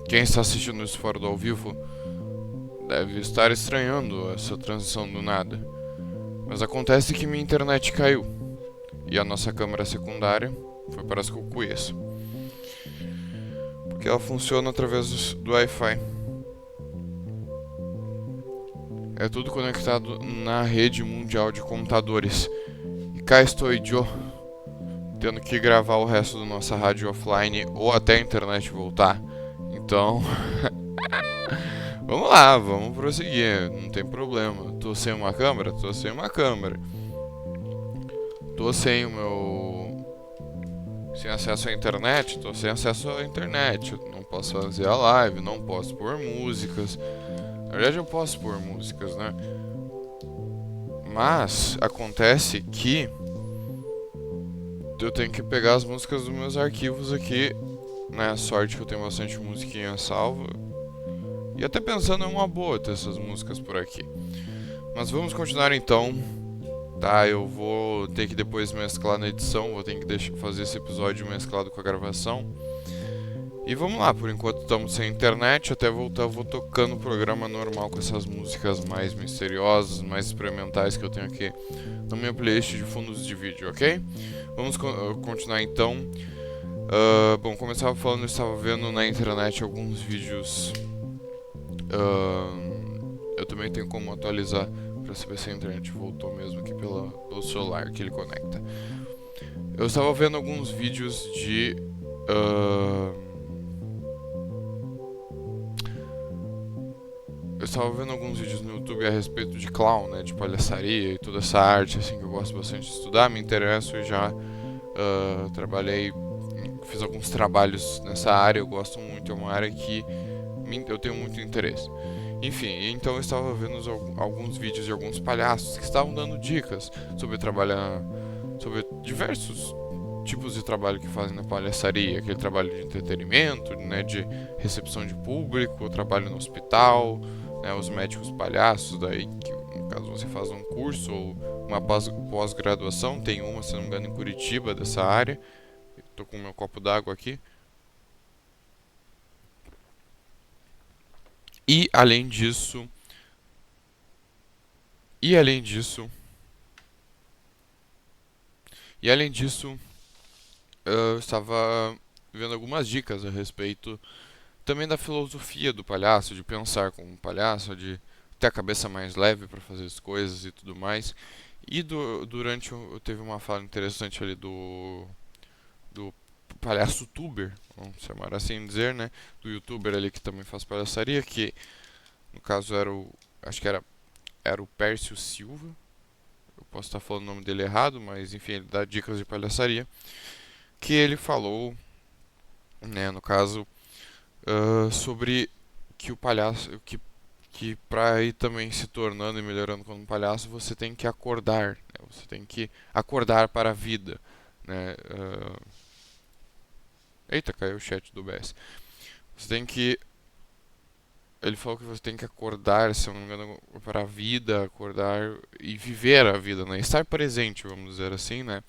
Quem está assistindo isso fora do ao vivo deve estar estranhando essa transição do nada. Mas acontece que minha internet caiu e a nossa câmera secundária foi para as cucuias. Porque ela funciona através do Wi-Fi. É tudo conectado na rede mundial de computadores. E cá estou eu, tendo que gravar o resto da nossa rádio offline ou até a internet voltar. Então, vamos lá, vamos prosseguir, não tem problema. Tô sem uma câmera? Tô sem uma câmera. Tô sem o meu. Sem acesso à internet? Tô sem acesso à internet. Eu não posso fazer a live, não posso pôr músicas. Na verdade, eu posso pôr músicas, né? Mas acontece que eu tenho que pegar as músicas dos meus arquivos aqui, né? Sorte que eu tenho bastante musiquinha salva. E até pensando é uma boa ter essas músicas por aqui. Mas vamos continuar então. Tá, eu vou ter que depois mesclar na edição, vou ter que fazer esse episódio mesclado com a gravação. E vamos lá, por enquanto estamos sem internet, até voltar eu vou tocando o programa normal com essas músicas mais misteriosas, mais experimentais que eu tenho aqui na minha playlist de fundos de vídeo, ok? Vamos continuar então. Bom, como eu estava falando, eu estava vendo na internet alguns vídeos. Eu também tenho como atualizar para saber se a internet voltou mesmo aqui pelo celular que ele conecta. Eu estava vendo alguns vídeos de eu estava vendo alguns vídeos no YouTube a respeito de clown, né, de palhaçaria e toda essa arte assim que eu gosto bastante de estudar, me interesso e já trabalhei, fiz alguns trabalhos nessa área, eu gosto muito, é uma área que eu tenho muito interesse. Enfim, então eu estava vendo alguns vídeos de alguns palhaços que estavam dando dicas sobre trabalhar, sobre diversos tipos de trabalho que fazem na palhaçaria, aquele trabalho de entretenimento, né, de recepção de público, trabalho no hospital, né, os médicos palhaços, daí que no caso você faz um curso ou uma pós-graduação, tem uma, se não me engano, em Curitiba dessa área. Estou com o meu copo d'água aqui. E além disso, e além disso, e além disso, eu estava vendo algumas dicas a respeito também da filosofia do palhaço, de pensar como um palhaço, de ter a cabeça mais leve para fazer as coisas e tudo mais. E durante eu teve uma fala interessante ali do palhaço tuber, vamos chamar assim dizer, né? Do youtuber ali que também faz palhaçaria, que no caso era o, acho que era o Pércio Silva. Eu posso estar falando o nome dele errado, mas enfim, ele dá dicas de palhaçaria. Que ele falou, né, no caso, sobre que o palhaço, que para ir também se tornando e melhorando como palhaço, você tem que acordar, né? Você tem que acordar para a vida, né? Eita, caiu o chat do BS. Você tem que Ele falou que você tem que acordar, se eu não me engano, para a vida, acordar e viver a vida, né? Estar presente, vamos dizer assim, né?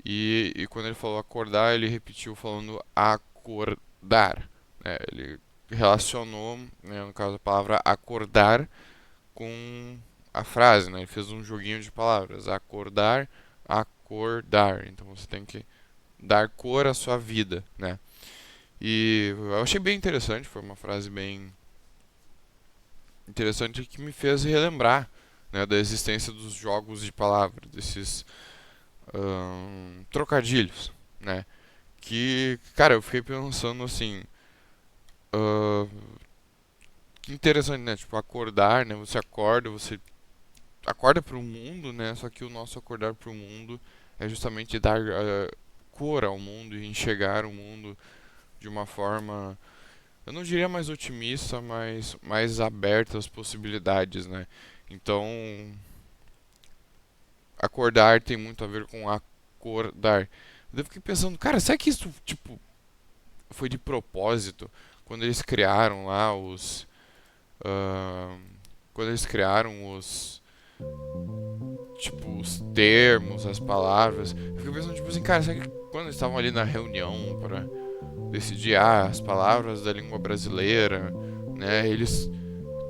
E quando ele falou acordar, ele repetiu falando acordar, né? Ele relacionou, né, no caso, a palavra acordar com a frase, né? Ele fez um joguinho de palavras, acordar, acordar. Então você tem que dar cor à sua vida, né? E eu achei bem interessante, foi uma frase bem interessante que me fez relembrar, né, da existência dos jogos de palavras, desses trocadilhos, né? Que, cara, eu fiquei pensando assim, ahn, que interessante, né? Tipo, acordar, né? Você acorda para o mundo, né? Só que o nosso acordar para o mundo é justamente dar cor ao mundo e enxergar o mundo de uma forma, eu não diria mais otimista, mas mais aberta às possibilidades, né? Então, acordar tem muito a ver com acordar. Eu fiquei pensando, cara, será que isso, tipo, foi de propósito? Quando eles criaram lá os. ah, quando eles criaram os. Tipo, os termos, as palavras. Eu fiquei pensando, tipo assim, cara, será que quando eles estavam ali na reunião decidir, as palavras da língua brasileira, né? Eles,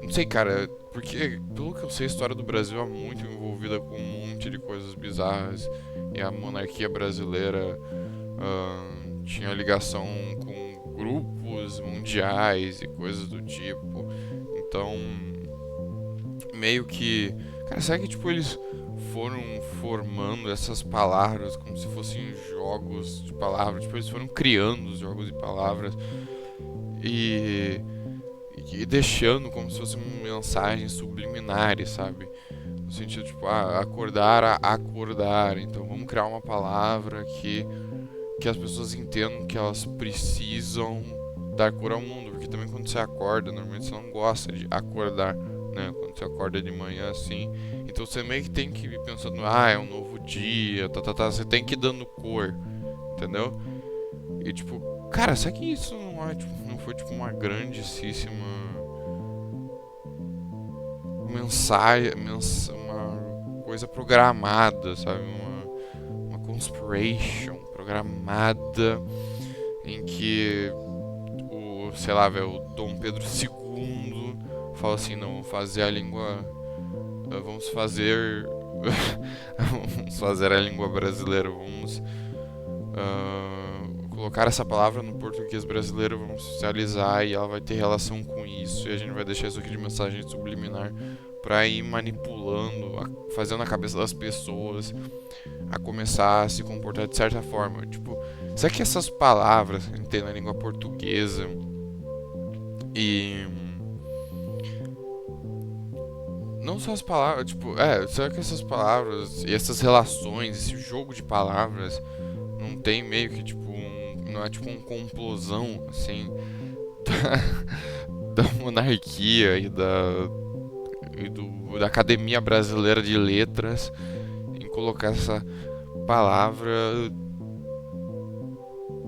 não sei, cara, porque pelo que eu sei, a história do Brasil é muito envolvida com um monte de coisas bizarras e a monarquia brasileira tinha ligação com grupos mundiais e coisas do tipo. Então, meio que, cara, será que tipo eles foram formando essas palavras como se fossem jogos de palavras, tipo eles foram criando os jogos de palavras e e deixando como se fossem mensagens subliminares, sabe? No sentido, tipo, acordar a acordar. Então vamos criar uma palavra que as pessoas entendam que elas precisam dar cor ao mundo. Porque também quando você acorda, normalmente você não gosta de acordar, né? Quando você acorda de manhã assim. Então você meio que tem que ir pensando, é um novo dia, Você tem que ir dando cor, entendeu? E tipo, cara, será que isso não foi tipo uma grandíssima mensagem, uma coisa programada, sabe? Uma conspiration programada em que sei lá, velho, o Dom Pedro II fala assim, não, vamos fazer a língua, vamos fazer, vamos fazer a língua brasileira, vamos colocar essa palavra no português brasileiro, vamos socializar e ela vai ter relação com isso e a gente vai deixar isso aqui de mensagem subliminar para ir manipulando, fazendo a cabeça das pessoas a começar a se comportar de certa forma. Tipo, será que essas palavras que a gente tem na língua portuguesa e não só as palavras, tipo, será que essas palavras e essas relações, esse jogo de palavras não tem meio que tipo não é tipo uma complosão assim da monarquia da Academia Brasileira de Letras em colocar essa palavra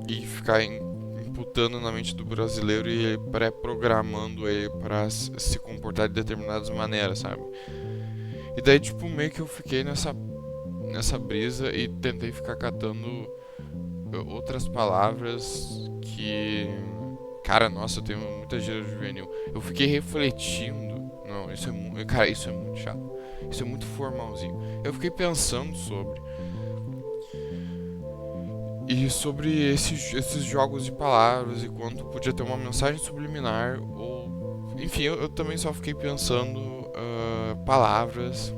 e ficar imputando na mente do brasileiro e pré-programando ele para se comportar de determinadas maneiras, sabe? E daí tipo meio que eu fiquei nessa brisa e tentei ficar catando outras palavras que, cara, nossa, eu tenho muita gíria juvenil. Eu fiquei refletindo. Não, cara, isso é muito chato. Isso é muito formalzinho. Eu fiquei pensando sobre esses jogos de palavras e quanto podia ter uma mensagem subliminar ou, enfim, eu também só fiquei pensando palavras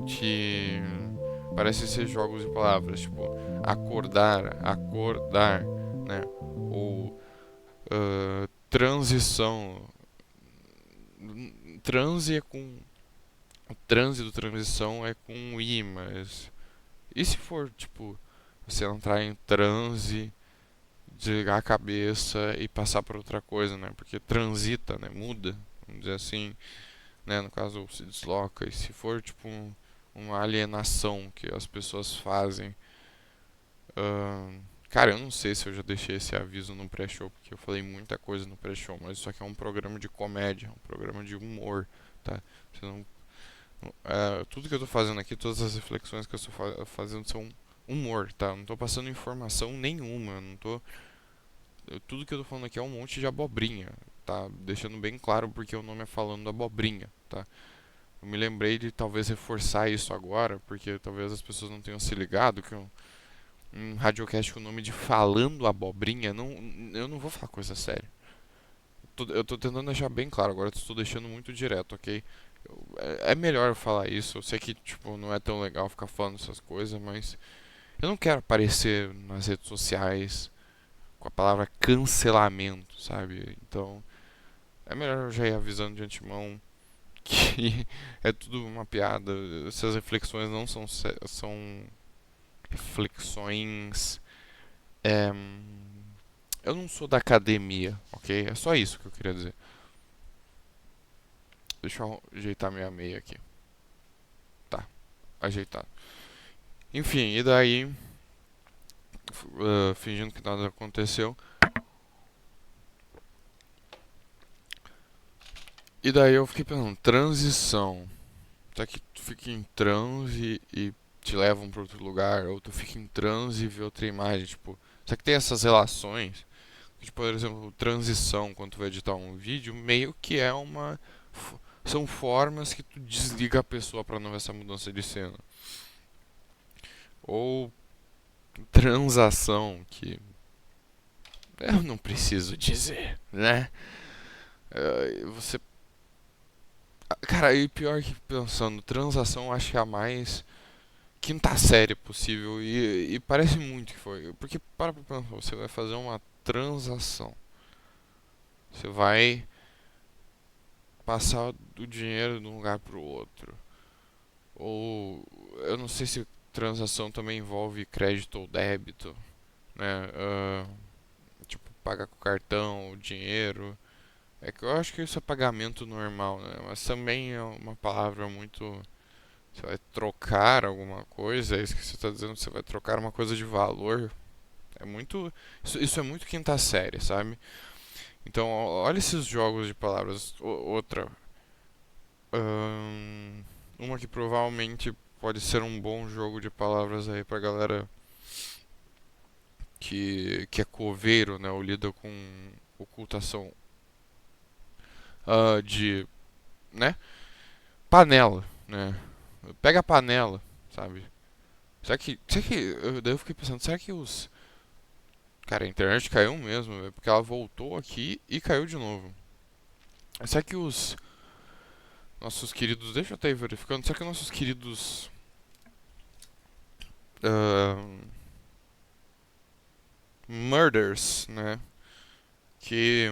que parecem ser jogos de palavras, tipo acordar, acordar, né? Ou transição. Transe é com. O transe do transição é com I, mas. E se for, tipo, você entrar em transe, desligar a cabeça e passar para outra coisa, né? Porque transita, né? Muda, vamos dizer assim, né? No caso, se desloca. E se for, tipo, uma alienação que as pessoas fazem. Cara, eu não sei se eu já deixei esse aviso no pré-show, porque eu falei muita coisa no pré-show, mas isso aqui é um programa de comédia, um programa de humor, tá? Você não, tudo que eu tô fazendo aqui, todas as reflexões que eu estou fazendo são humor, tá? Eu não tô passando informação nenhuma, eu não tô. Tudo que eu tô falando aqui é um monte de abobrinha, tá? Deixando bem claro porque o nome é falando abobrinha, tá? Eu me lembrei de talvez reforçar isso agora, porque talvez as pessoas não tenham se ligado que um radiocast com o nome de Falando Abobrinha, eu não vou falar coisa séria. Eu tô tentando deixar bem claro, agora eu estou deixando muito direto, ok? É melhor eu falar isso, eu sei que tipo, não é tão legal ficar falando essas coisas, mas eu não quero aparecer nas redes sociais com a palavra cancelamento, sabe? Então é melhor eu já ir avisando de antemão que é tudo uma piada. Essas reflexões não são reflexões. É, eu não sou da academia, ok? É só isso que eu queria dizer. Deixa eu ajeitar minha meia aqui. Tá, ajeitado. Enfim, e daí, fingindo que nada aconteceu. E daí eu fiquei pensando, transição. Será que tu fica em transe e te levam para outro lugar? Ou tu fica em transe e vê outra imagem? Tipo, Só que tem essas relações, tipo, por exemplo, transição, quando tu vai editar um vídeo, meio que é uma. São formas que tu desliga a pessoa pra não ver essa mudança de cena. Ou transação, que eu não preciso dizer, né? Você. Cara, e pior que pensando, transação eu acho que é a mais quinta série possível. E parece muito que foi. Porque para pra pensar, você vai fazer uma transação. Você vai passar do dinheiro de um lugar pro outro. Ou eu não sei se transação também envolve crédito ou débito, né? Tipo, pagar com cartão, o dinheiro. É que eu acho que isso é pagamento normal, né? Mas também é uma palavra muito. Você vai trocar alguma coisa, é isso que você está dizendo, você vai trocar uma coisa de valor. É muito. Isso é muito quinta série, sabe? Então, olha esses jogos de palavras. Outra. Ahn, uma que provavelmente pode ser um bom jogo de palavras aí pra galera que é coveiro, né? Ou lida com ocultação de, né? Panela, né? Pega a panela, sabe? Daí eu fiquei pensando, será que os. Cara, a internet caiu mesmo, véio, porque ela voltou aqui e caiu de novo. Será que os nossos queridos. Deixa eu estar aí verificando, será que nossos queridos. ahn, Murders, né? Que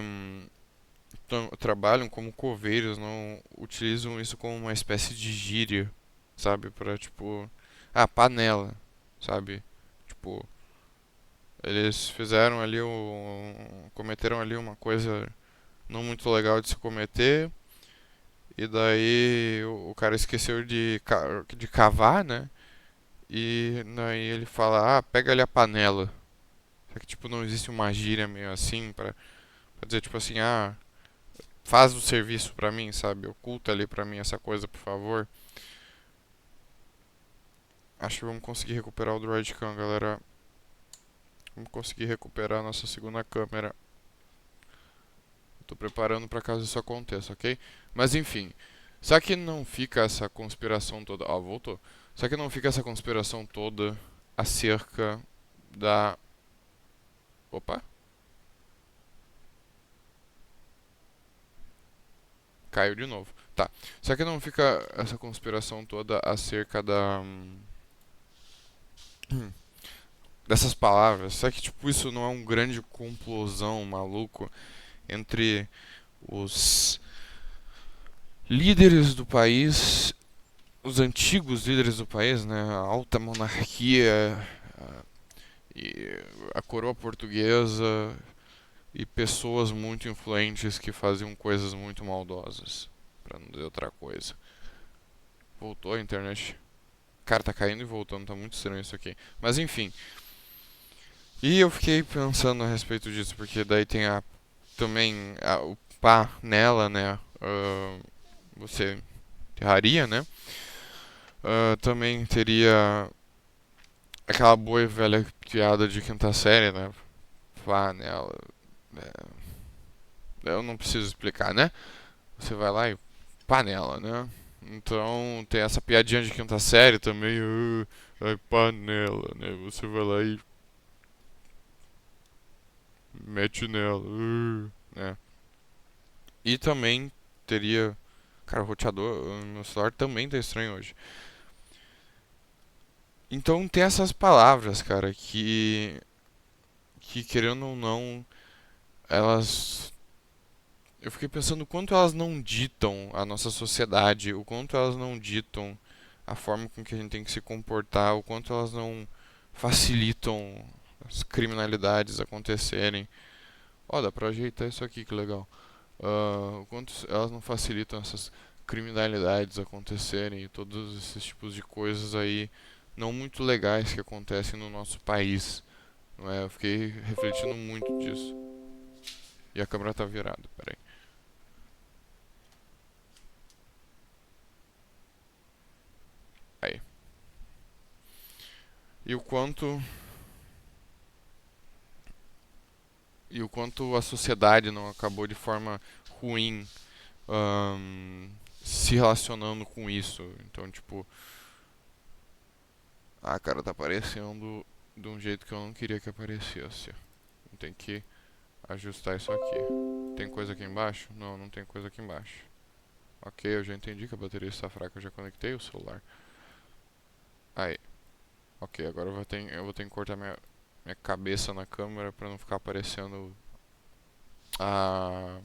trabalham como coveiros, não utilizam isso como uma espécie de gíria, sabe? Pra tipo. Ah, panela, sabe? Tipo, eles fizeram ali cometeram ali uma coisa não muito legal de se cometer. E daí o cara esqueceu de cavar, né? E daí ele fala, ah, pega ali a panela. Só que tipo, não existe uma gíria meio assim pra dizer tipo assim, ah, faz o serviço pra mim, sabe? Oculta ali pra mim essa coisa, por favor. Acho que vamos conseguir recuperar o Droidcam, galera. Vamos conseguir recuperar a nossa segunda câmera. Tô preparando pra caso isso aconteça, ok? Mas enfim, será que não fica essa conspiração toda. Ó, voltou. Será que não fica essa conspiração toda acerca da. Opa, caiu de novo. Tá. Será que não fica essa conspiração toda acerca da. Dessas palavras? Será que tipo isso não é um grande complosão maluco entre os líderes do país, os antigos líderes do país, né, a alta monarquia e a coroa portuguesa e pessoas muito influentes que faziam coisas muito maldosas, pra não dizer outra coisa. Voltou a internet. Cara, tá caindo e voltando, tá muito estranho isso aqui. Mas enfim. E eu fiquei pensando a respeito disso, porque daí tem também o pá nela, né? Você erraria, né? Também teria aquela boa e velha piada de quinta série, né? Pá nela. Eu não preciso explicar, né? Você vai lá e panela, né? Então tem essa piadinha de quinta série também, ai, panela, né? Você vai lá e mete nela, né? E também teria. Cara, o roteador, o meu celular também tá estranho hoje. Então tem essas palavras, cara, que querendo ou não, elas. Eu fiquei pensando o quanto elas não ditam a nossa sociedade, o quanto elas não ditam a forma com que a gente tem que se comportar, o quanto elas não facilitam as criminalidades acontecerem. Ó, dá pra ajeitar isso aqui, que legal. O quanto elas não facilitam essas criminalidades acontecerem e todos esses tipos de coisas aí não muito legais que acontecem no nosso país. Não é? Eu fiquei refletindo muito disso. E a câmera tá virada, peraí. Aí. E o quanto e o quanto a sociedade não acabou de forma ruim se relacionando com isso. Então, tipo, cara, tá aparecendo de um jeito que eu não queria que aparecesse. Tem que ajustar isso aqui. Tem coisa aqui embaixo? Não, não tem coisa aqui embaixo. Ok, eu já entendi que a bateria está fraca, eu já conectei o celular. Aí. Ok, agora eu vou ter que cortar minha cabeça na câmera pra não ficar aparecendo a...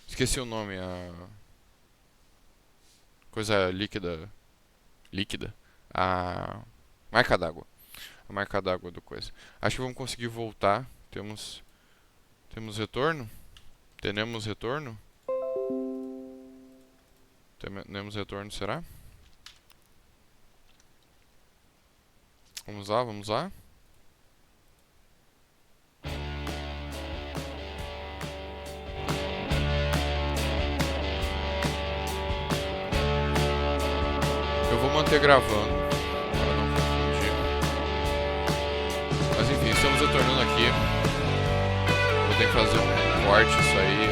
Esqueci o nome, a coisa líquida. Líquida? A marca d'água. A marca d'água do coisa. Acho que vamos conseguir voltar. Temos retorno? Temos retorno? Temos retorno, será? Vamos lá, vamos lá. Eu vou manter gravando, para não confundir. Mas enfim, estamos retornando aqui. Vou ter que fazer um corte, isso aí.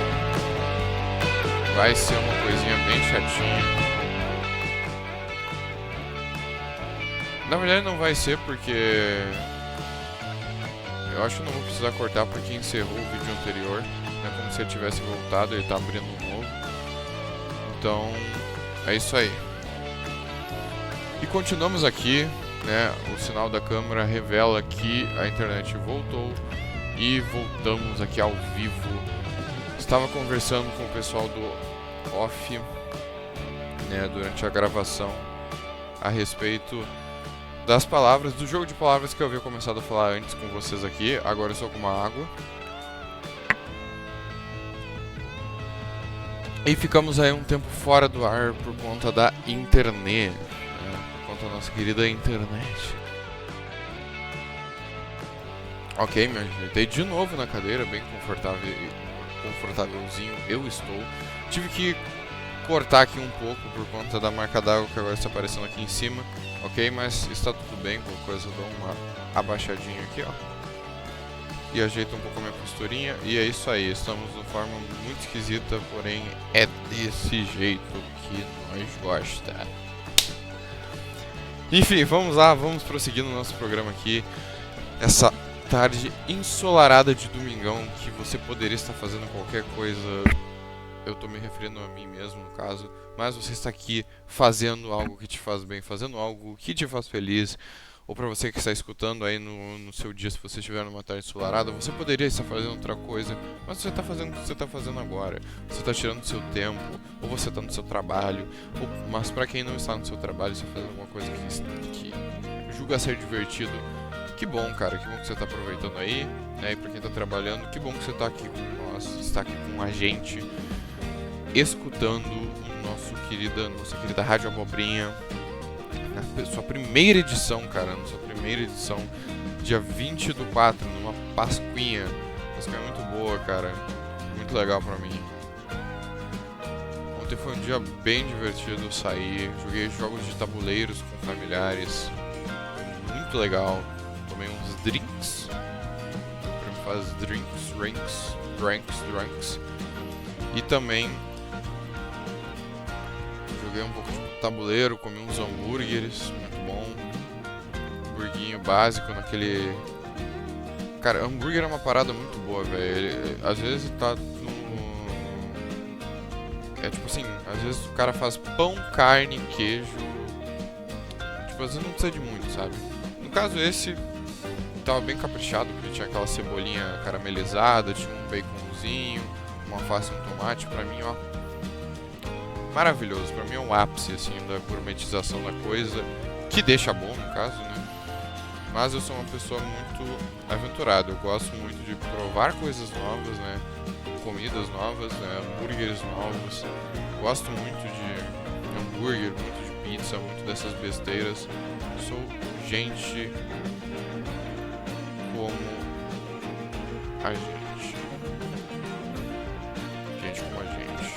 Vai ser uma coisinha bem chatinha. Na verdade não vai ser porque... Eu acho que não vou precisar cortar porque encerrou o vídeo anterior. É como se ele tivesse voltado, ele tá abrindo um novo. Então, é isso aí. E continuamos aqui, né? O sinal da câmera revela que a internet voltou. E voltamos aqui ao vivo. Estava conversando com o pessoal do off, né, durante a gravação a respeito das palavras, do jogo de palavras que eu havia começado a falar antes com vocês aqui. Agora eu só com uma água. E ficamos aí um tempo fora do ar por conta da internet, né? Por conta da nossa querida internet. Ok, me ajeitei de novo na cadeira, bem confortávelzinho eu estou. Tive que cortar aqui um pouco por conta da marca d'água que agora está aparecendo aqui em cima. Ok, mas está tudo bem, qualquer coisa eu dou uma abaixadinha aqui, ó. E ajeito um pouco a minha posturinha. E é isso aí, estamos de uma forma muito esquisita, porém é desse jeito que nós gosta. Enfim, vamos lá, vamos prosseguir no nosso programa aqui. Essa tarde ensolarada de domingão que você poderia estar fazendo qualquer coisa. Eu tô me referindo a mim mesmo, no caso. Mas você está aqui fazendo algo que te faz bem, fazendo algo que te faz feliz. Ou para você que está escutando aí no seu dia, se você estiver numa tarde ensolarada, você poderia estar fazendo outra coisa, mas você está fazendo o que você está fazendo agora. Você está tirando seu tempo, ou você está no seu trabalho. Mas para quem não está no seu trabalho, você está fazendo alguma coisa que julga ser divertido. Que bom, cara, que bom que você está aproveitando aí, né? E para quem está trabalhando, que bom que você está aqui com nós, está aqui com a gente, escutando nossa querida Rádio Abobrinha, na sua primeira edição, cara, na sua primeira edição, dia 20/4, numa Pascuinha. Pascuinha muito boa, cara, muito legal pra mim. Ontem foi um dia bem divertido, saí, joguei jogos de tabuleiros com familiares, foi muito legal. Tomei uns drinks, o primo faz drinks, e também joguei um pouco de tabuleiro, comi uns hambúrgueres, muito bom. Hamburguinho básico naquele... Cara, hambúrguer é uma parada muito boa, velho. Às vezes tá no... É tipo assim, às vezes o cara faz pão, carne, queijo. Tipo, às vezes não precisa de muito, sabe? No caso esse, tava bem caprichado, porque tinha aquela cebolinha caramelizada, tinha um baconzinho, uma alface e um tomate. Pra mim, ó, maravilhoso, pra mim é um ápice assim da gourmetização da coisa, que deixa bom no caso, né? Mas eu sou uma pessoa muito aventurada, eu gosto muito de provar coisas novas, né? Comidas novas, né? Hambúrgueres novos. Gosto muito de hambúrguer, muito de pizza, muito dessas besteiras. Sou gente como a gente. Gente como a gente.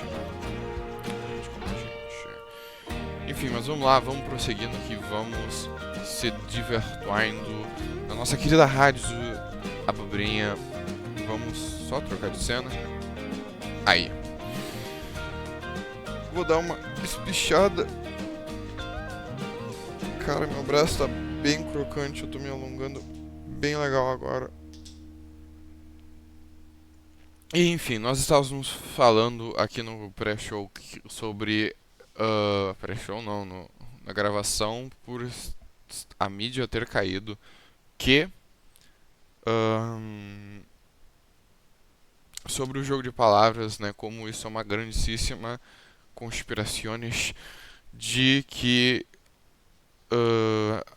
Enfim, mas vamos lá, vamos prosseguindo aqui, vamos se divertindo na nossa querida rádio Abobrinha, Vamos só trocar de cena. Aí. Vou dar uma espichada. Cara, meu braço tá bem crocante. Eu tô me alongando bem legal agora. E, enfim, nós estávamos falando aqui no pré-show sobre... pré-show não, na gravação, por a mídia ter caído, que... sobre o jogo de palavras, né, como isso é uma grandíssima conspirações de que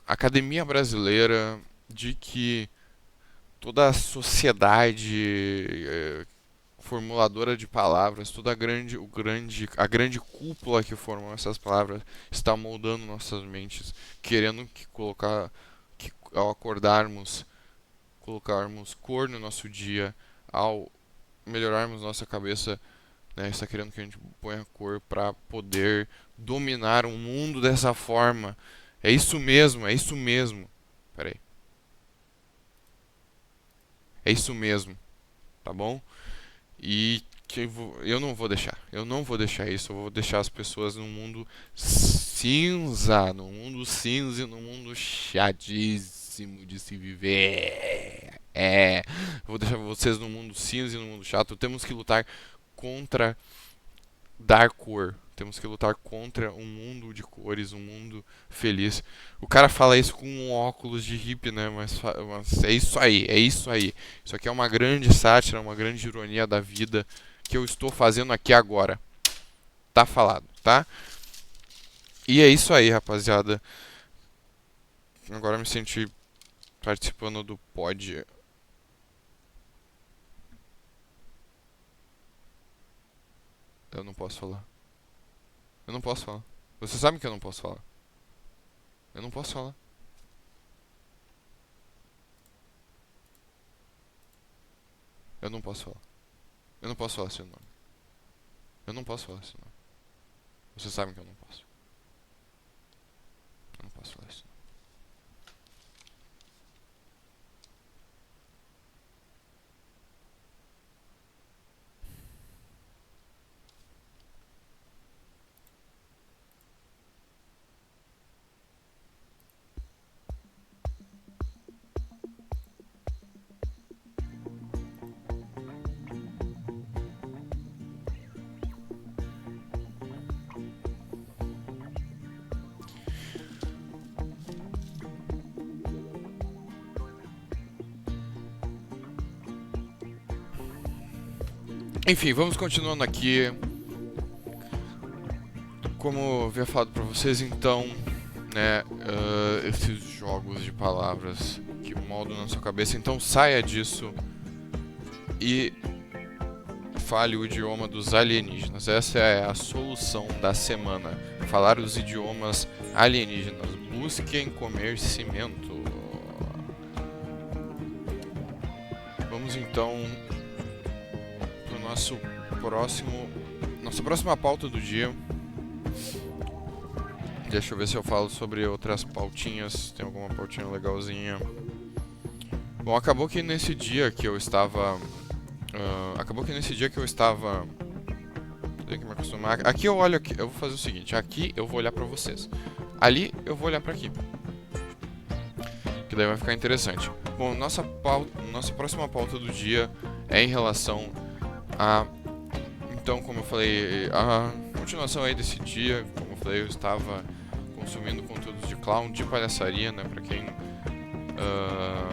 a academia brasileira, de que toda a sociedade formuladora de palavras, toda a grande cúpula que formam essas palavras está moldando nossas mentes, querendo que ao acordarmos, colocarmos cor no nosso dia, ao melhorarmos nossa cabeça, né, está querendo que a gente ponha cor para poder dominar o mundo dessa forma. É isso mesmo, é isso mesmo. Pera aí. É isso mesmo, tá bom? E que eu não vou deixar. Eu não vou deixar isso. Eu vou deixar as pessoas num mundo cinza, num mundo cinza e num mundo chatíssimo de se viver. É, eu vou deixar vocês num mundo cinza e num mundo chato. Temos que lutar contra dar cor. Temos que lutar contra um mundo de cores, um mundo feliz. O cara fala isso com um óculos de hippie, né? Mas é isso aí, é isso aí. Isso aqui é uma grande sátira, uma grande ironia da vida que eu estou fazendo aqui agora. Tá falado, tá? E é isso aí, rapaziada. Agora eu me senti participando do pod. Eu não posso falar. Eu não posso falar. Você sabe que eu não posso falar. Eu não posso falar. Eu não posso falar. Eu não posso falar seu nome. Eu não posso falar seu nome. Você sabe que eu não posso. Eu não posso falar isso. Enfim, vamos continuando aqui. Como eu havia falado pra vocês, então, né, esses jogos de palavras que moldam na sua cabeça, então saia disso e fale o idioma dos alienígenas. Essa é a solução da semana. Falar os idiomas alienígenas. Busquem conhecimento. Vamos então pro nossa próxima pauta do dia. Deixa eu ver se eu falo sobre outras pautinhas. Tem alguma pautinha legalzinha. Bom, acabou que nesse dia que eu estava... Tenho que me acostumar. Aqui eu olho aqui. Eu vou fazer o seguinte. Aqui eu vou olhar pra vocês. Ali eu vou olhar pra aqui. Que daí vai ficar interessante. Bom, nossa próxima pauta do dia é em relação a... Então, como eu falei, a continuação aí desse dia, como eu falei, eu estava consumindo conteúdos de clown, de palhaçaria, né? Pra quem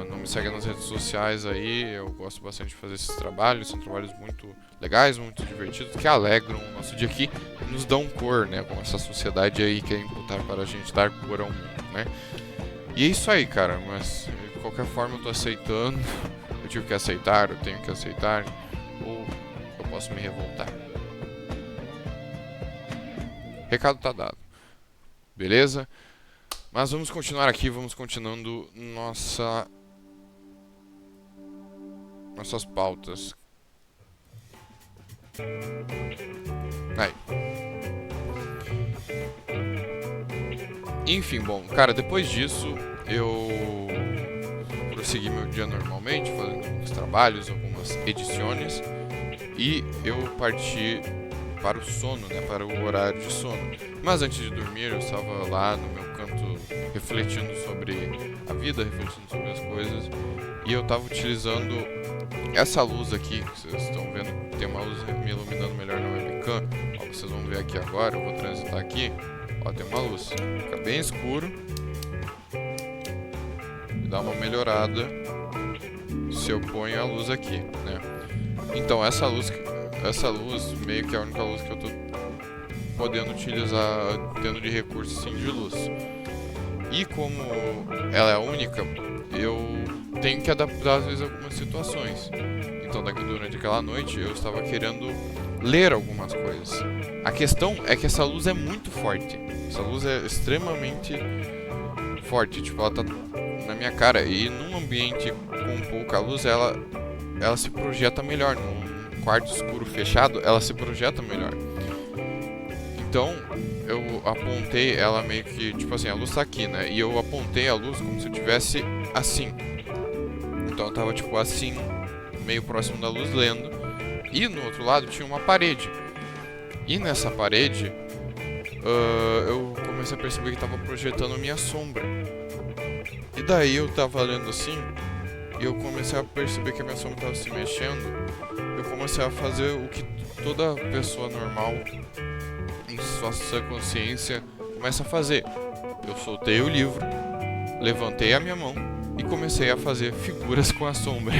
não me segue nas redes sociais aí, eu gosto bastante de fazer esses trabalhos. São trabalhos muito legais, muito divertidos, que alegram o nosso dia aqui, nos dão cor, né? Com essa sociedade aí que quer imputar para a gente dar cor ao mundo, né? E é isso aí, cara, mas de qualquer forma eu tô aceitando. Eu tive que aceitar, eu tenho que aceitar, ou eu posso me revoltar. Recado tá dado. Beleza? Mas vamos continuar aqui, vamos continuando nossas pautas. Aí. Enfim, bom, cara, depois disso, eu... Por segui meu dia normalmente, fazendo alguns trabalhos, algumas edições, e eu parti para o sono, né, para o horário de sono. Mas antes de dormir, eu estava lá no meu canto refletindo sobre a vida, refletindo sobre as coisas, e eu estava utilizando essa luz aqui, que vocês estão vendo, tem uma luz me iluminando melhor na webcam. Ó, vocês vão ver aqui agora, eu vou transitar aqui, ó, tem uma luz, fica bem escuro, e dá uma melhorada se eu ponho a luz aqui, né? Então essa luz meio que é a única luz que eu tô podendo utilizar, tendo de recurso sim de luz. E como ela é única, eu tenho que adaptar às vezes algumas situações. Então durante aquela noite eu estava querendo ler algumas coisas. A questão é que essa luz é muito forte. Essa luz é extremamente forte, tipo, ela tá na minha cara, e num ambiente com pouca luz ela se projeta melhor. Num quarto escuro fechado, ela se projeta melhor. Então, eu apontei ela meio que, tipo assim, a luz tá aqui, né? E eu apontei a luz como se eu tivesse assim. Então eu tava tipo assim, meio próximo da luz lendo. E no outro lado tinha uma parede. E nessa parede, eu comecei a perceber que tava projetando minha sombra. E daí eu tava lendo assim, e eu comecei a perceber que a minha sombra tava se mexendo. Eu comecei a fazer o que toda pessoa normal, em sua sã consciência, começa a fazer. Eu soltei o livro, levantei a minha mão e comecei a fazer figuras com a sombra.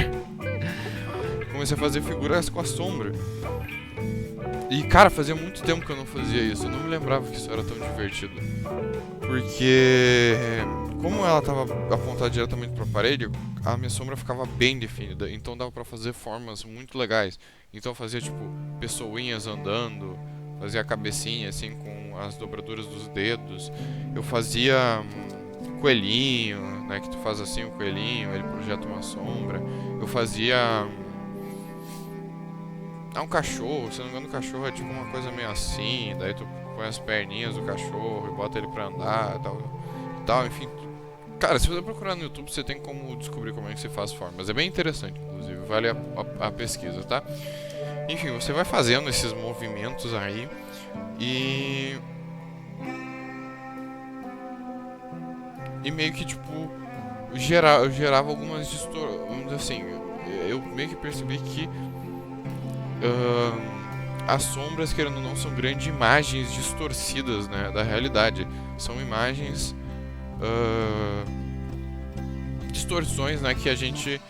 Comecei a fazer figuras com a sombra. E cara, fazia muito tempo que eu não fazia isso. Eu não me lembrava que isso era tão divertido. Porque como ela estava apontada diretamente para a parede, a minha sombra ficava bem definida. Então dava para fazer formas muito legais. Então eu fazia tipo pessoinhas andando, fazia a cabecinha assim com as dobraduras dos dedos. Eu fazia coelhinho, né, que tu faz assim o coelhinho, ele projeta uma sombra. Eu fazia um cachorro, se não me engano o cachorro é tipo uma coisa meio assim, daí tu põe as perninhas do cachorro e bota ele pra andar e tal, enfim. Cara, se você procurar no YouTube, você tem como descobrir como é que se faz formas. É bem interessante, inclusive, vale a pesquisa, tá? Enfim, você vai fazendo esses movimentos aí e meio que tipo gerava algumas distorções, assim, eu meio que percebi que as sombras, querendo ou não, são grandes imagens distorcidas, né, da realidade. São imagens, distorções, né, que a gente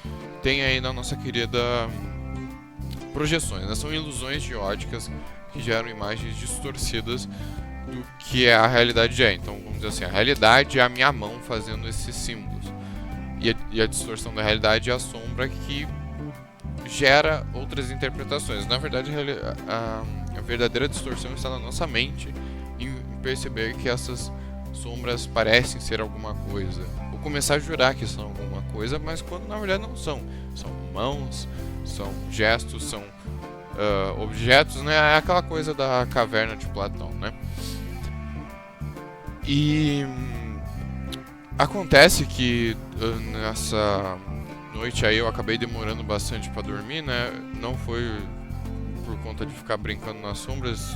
tem aí na nossa querida projeções, né? São ilusões de óticas que geram imagens distorcidas do que a realidade é. Então, vamos dizer assim, a realidade é a minha mão fazendo esses símbolos. E a distorção da realidade é a sombra que gera outras interpretações. Na verdade, a verdadeira distorção está na nossa mente, em perceber que essas sombras parecem ser alguma coisa, ou começar a jurar que são alguma coisa, mas quando na verdade não são. São mãos, são gestos, são objetos, né? É aquela coisa da caverna de Platão, né? E acontece que nessa noite aí eu acabei demorando bastante pra dormir, né? Não foi por conta de ficar brincando nas sombras,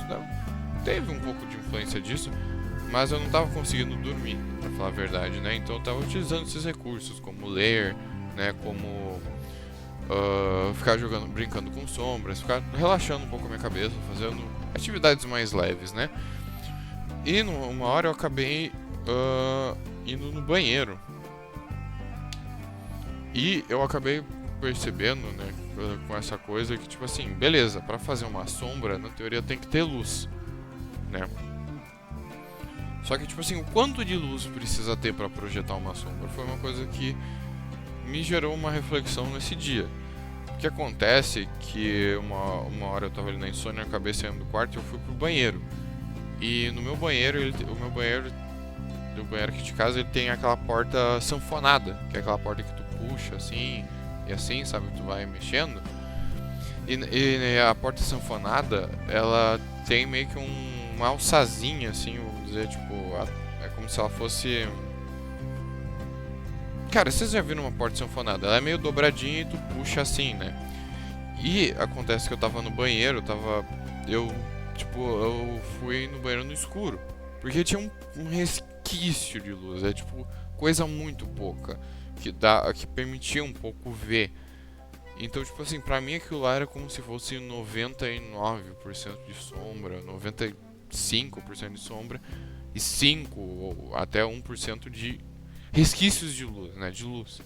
teve um pouco de influência disso, mas eu não tava conseguindo dormir, pra falar a verdade, né? Então eu tava utilizando esses recursos, como ler, né? Como ficar brincando com sombras, ficar relaxando um pouco a minha cabeça, fazendo atividades mais leves, né? E numa hora eu acabei indo no banheiro. E eu acabei percebendo, né, com essa coisa que, tipo assim, beleza, pra fazer uma sombra, na teoria tem que ter luz, né? Só que, tipo assim, o quanto de luz precisa ter pra projetar uma sombra foi uma coisa que me gerou uma reflexão nesse dia. O que acontece é que uma hora eu tava ali na insônia, eu acabei saindo do quarto e eu fui pro banheiro. E no meu banheiro, o banheiro aqui de casa, ele tem aquela porta sanfonada, que é aquela porta que tu puxa assim, e assim, sabe, tu vai mexendo. E a porta sanfonada, ela tem meio que uma alçazinha, assim, vamos dizer, tipo, é como se ela fosse Cara, vocês já viram uma porta sanfonada? Ela é meio dobradinha e tu puxa assim, né? E acontece que eu tava no banheiro, eu fui no banheiro no escuro. Porque tinha um resquício de luz, é tipo coisa muito pouca que permitia um pouco ver. Então, tipo assim, pra mim aquilo lá era como se fosse 99% de sombra, 95% de sombra e 5 ou até 1% de resquícios de luz, né, de luz.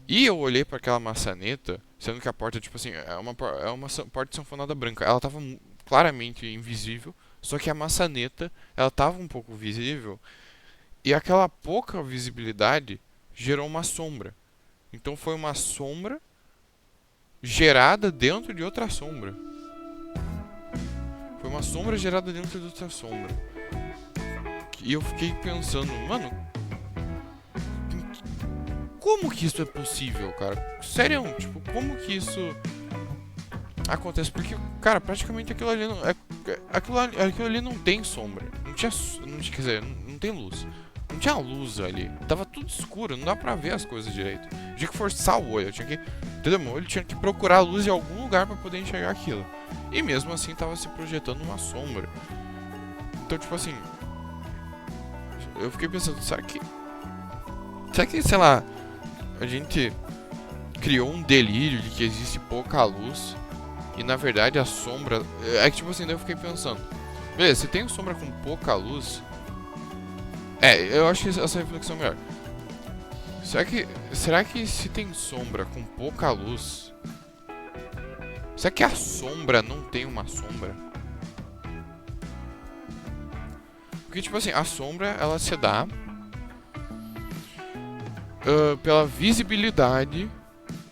E eu olhei para aquela maçaneta, sendo que a porta, tipo assim, é uma porta sanfonada branca. Ela tava claramente invisível, só que a maçaneta, ela tava um pouco visível, e aquela pouca visibilidade gerou uma sombra. Então foi uma sombra gerada dentro de outra sombra. Foi uma sombra gerada dentro de outra sombra. E eu fiquei pensando, mano, como que isso é possível, cara? Sério, tipo, como que isso acontece? Porque, cara, praticamente aquilo ali não. Aquilo ali não tem sombra. Quer dizer, não tem luz. Não tinha luz ali. Tava tudo escuro, não dá pra ver as coisas direito. Eu tinha que forçar o olho, eu tinha que. Entendeu? Meu olho tinha que procurar a luz em algum lugar pra poder enxergar aquilo. E mesmo assim tava se projetando uma sombra. Então, tipo assim. Eu fiquei pensando, será que. Será que, sei lá, a gente criou um delírio de que existe pouca luz e na verdade a sombra. É que tipo assim, daí eu fiquei pensando. Beleza, se tem sombra com pouca luz. Eu acho que essa reflexão é melhor. Será que se tem sombra com pouca luz. Será que a sombra não tem uma sombra? Porque tipo assim, a sombra ela se dá pela visibilidade,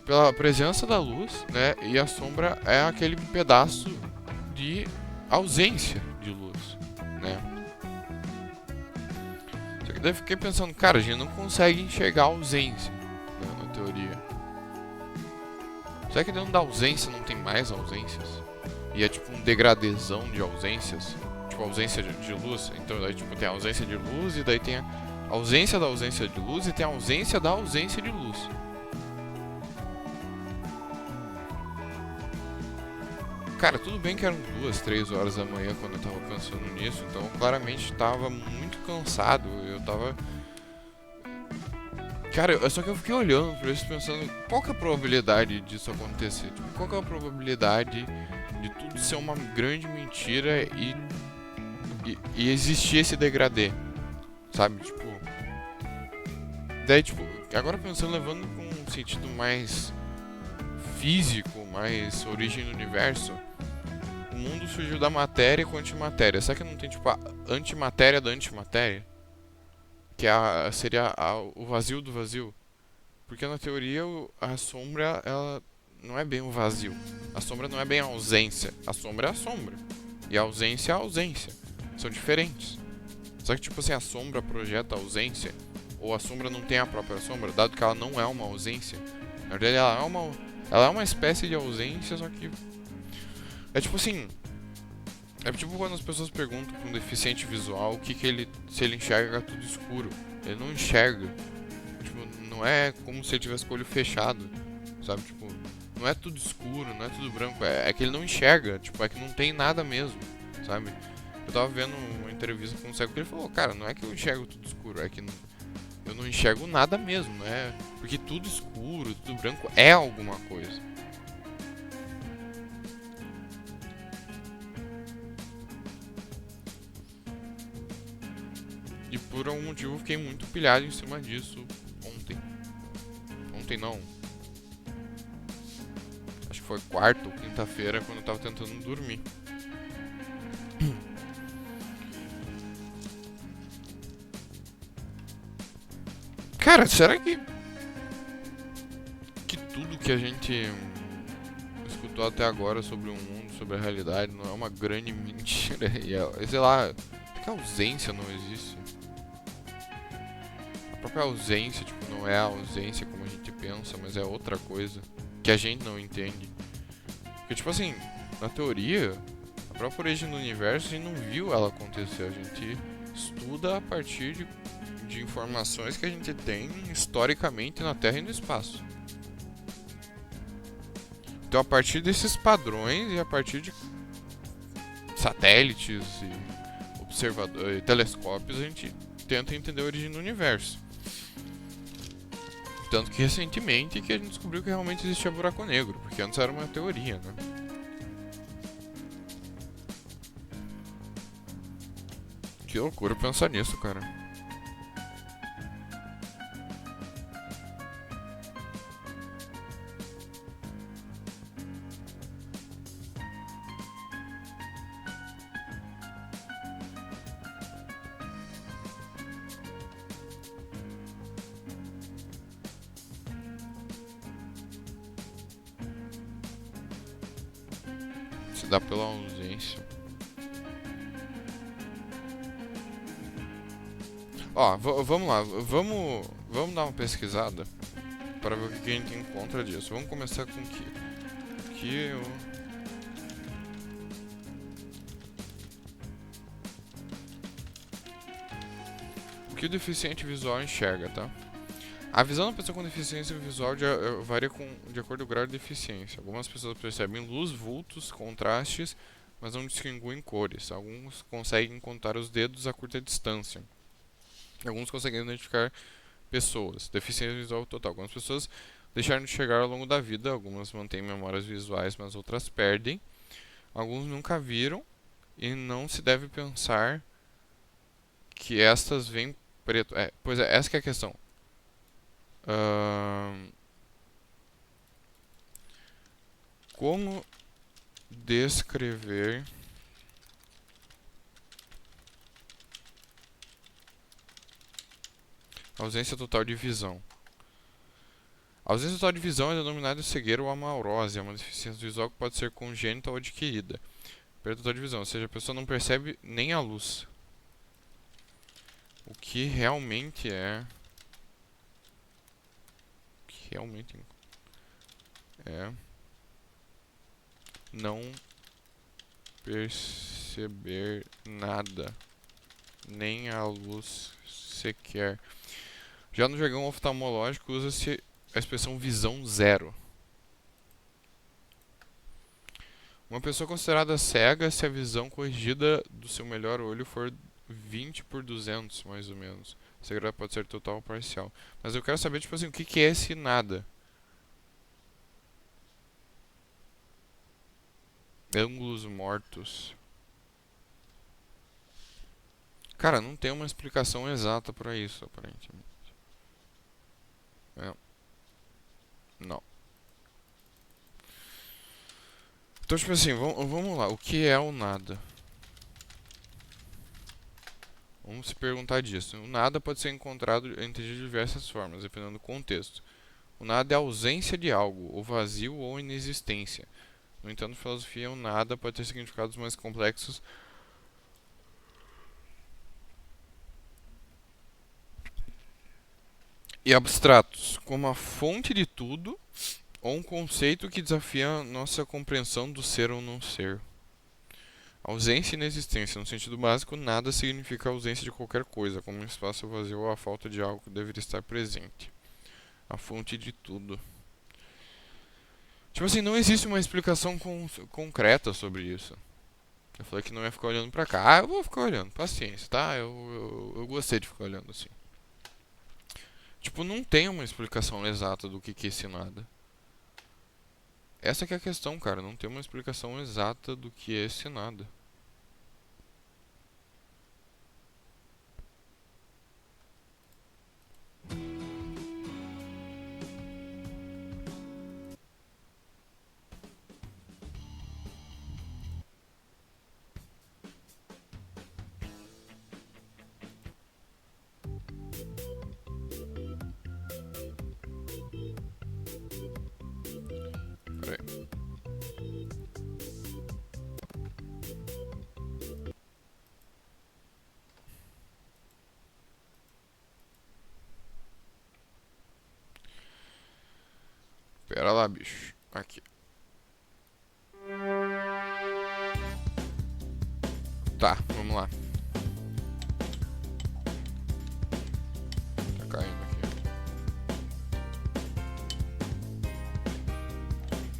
pela presença da luz, né? E a sombra é aquele pedaço de ausência de luz, né? Só que daí eu fiquei pensando, cara, a gente não consegue enxergar a ausência, né, na teoria. Será que dentro da ausência não tem mais ausências? E é tipo um degradezão de ausências? Tipo, ausência de luz? Então daí tipo tem a ausência de luz e daí tem a ausência da ausência de luz e tem a ausência da ausência de luz. Cara, tudo bem que eram 2, 3 horas da manhã quando eu tava pensando nisso, então claramente tava muito cansado, eu tava. Cara, só que eu fiquei olhando pra isso pensando, qual que é a probabilidade disso acontecer? Tipo, qual que é a probabilidade de tudo ser uma grande mentira e existir esse degradê? Sabe, tipo. Daí, tipo, agora pensando, levando com um sentido mais físico, mais origem do universo, o mundo surgiu da matéria com antimatéria. Será que não tem, tipo, a antimatéria da antimatéria? Que seria o vazio do vazio? Porque na teoria a sombra, ela não é bem o vazio. A sombra não é bem a ausência. A sombra é a sombra. E a ausência é a ausência. São diferentes. Só que, tipo assim, a sombra projeta a ausência. Ou a sombra não tem a própria sombra, dado que ela não é uma ausência. Na verdade, ela é uma espécie de ausência, só que. É tipo assim. É tipo quando as pessoas perguntam pra um deficiente visual se ele enxerga tudo escuro. Ele não enxerga. Tipo, não é como se ele tivesse com o olho fechado. Sabe? Tipo, não é tudo escuro, não é tudo branco. É que ele não enxerga. Tipo, é que não tem nada mesmo. Sabe? Eu tava vendo uma entrevista com um cego que ele falou, cara, não é que eu enxergo tudo escuro, é que eu não enxergo nada mesmo, né? Porque tudo escuro, tudo branco é alguma coisa. E por algum motivo eu fiquei muito pilhado em cima disso ontem. Ontem não. Acho que foi quarta ou quinta-feira quando eu tava tentando dormir. Cara, será que tudo que a gente escutou até agora sobre o mundo, sobre a realidade, não é uma grande mentira? E sei lá, até que a ausência não existe. A própria ausência, tipo, não é a ausência como a gente pensa, mas é outra coisa que a gente não entende. Porque, tipo assim, na teoria, a própria origem do universo a gente não viu ela acontecer, a gente estuda a partir de informações que a gente tem historicamente na Terra e no espaço. Então, a partir desses padrões e a partir de satélites e telescópios, a gente tenta entender a origem do universo. Tanto que recentemente que a gente descobriu que realmente existia buraco negro, porque antes era uma teoria, né? Que loucura pensar nisso, cara. Se dá pela ausência. Ó, vamos lá, vamos dar uma pesquisada para ver o que a gente encontra disso. Vamos começar com o que? O que o deficiente visual enxerga, tá? A visão da pessoa com deficiência visual varia de acordo com o grau de deficiência. Algumas pessoas percebem luz, vultos, contrastes, mas não distinguem cores. Alguns conseguem contar os dedos a curta distância. Alguns conseguem identificar pessoas. Deficiência visual total. Algumas pessoas deixaram de enxergar ao longo da vida. Algumas mantêm memórias visuais, mas outras perdem. Alguns nunca viram e não se deve pensar que estas vêm preto. Pois é, essa que é a questão. Como descrever ausência total de visão? A ausência total de visão é denominada cegueira ou amaurose, é uma deficiência visual que pode ser congênita ou adquirida. Perda total de visão, ou seja, a pessoa não percebe nem a luz. O que realmente é... não perceber nada, nem a luz sequer. Já no jargão oftalmológico usa-se a expressão visão zero. Uma pessoa considerada cega se a visão corrigida do seu melhor olho for 20/200, mais ou menos. A cegueira pode ser total ou parcial. Mas eu quero saber, tipo assim, o que é esse nada? Ângulos mortos. Cara, não tem uma explicação exata pra isso, aparentemente. Não. Então, tipo assim, vamos lá. O que é o nada? Vamos se perguntar disso. O nada pode ser encontrado entendido de diversas formas, dependendo do contexto. O nada é a ausência de algo, ou vazio ou inexistência. No entanto, na filosofia, o nada pode ter significados mais complexos e abstratos, como a fonte de tudo ou um conceito que desafia nossa compreensão do ser ou não ser. Ausência e inexistência. No sentido básico, nada significa a ausência de qualquer coisa, como um espaço vazio ou a falta de algo que deveria estar presente. A fonte de tudo. Tipo assim, não existe uma explicação concreta sobre isso. Eu falei que não ia ficar olhando pra cá. Eu vou ficar olhando, paciência, tá? Eu gostei de ficar olhando assim. Tipo, não tem uma explicação exata do que é esse nada. Essa que é a questão, cara. Não tem uma explicação exata do que é esse nada. Pera aí. Pera lá, bicho. Aqui. Tá, vamos lá.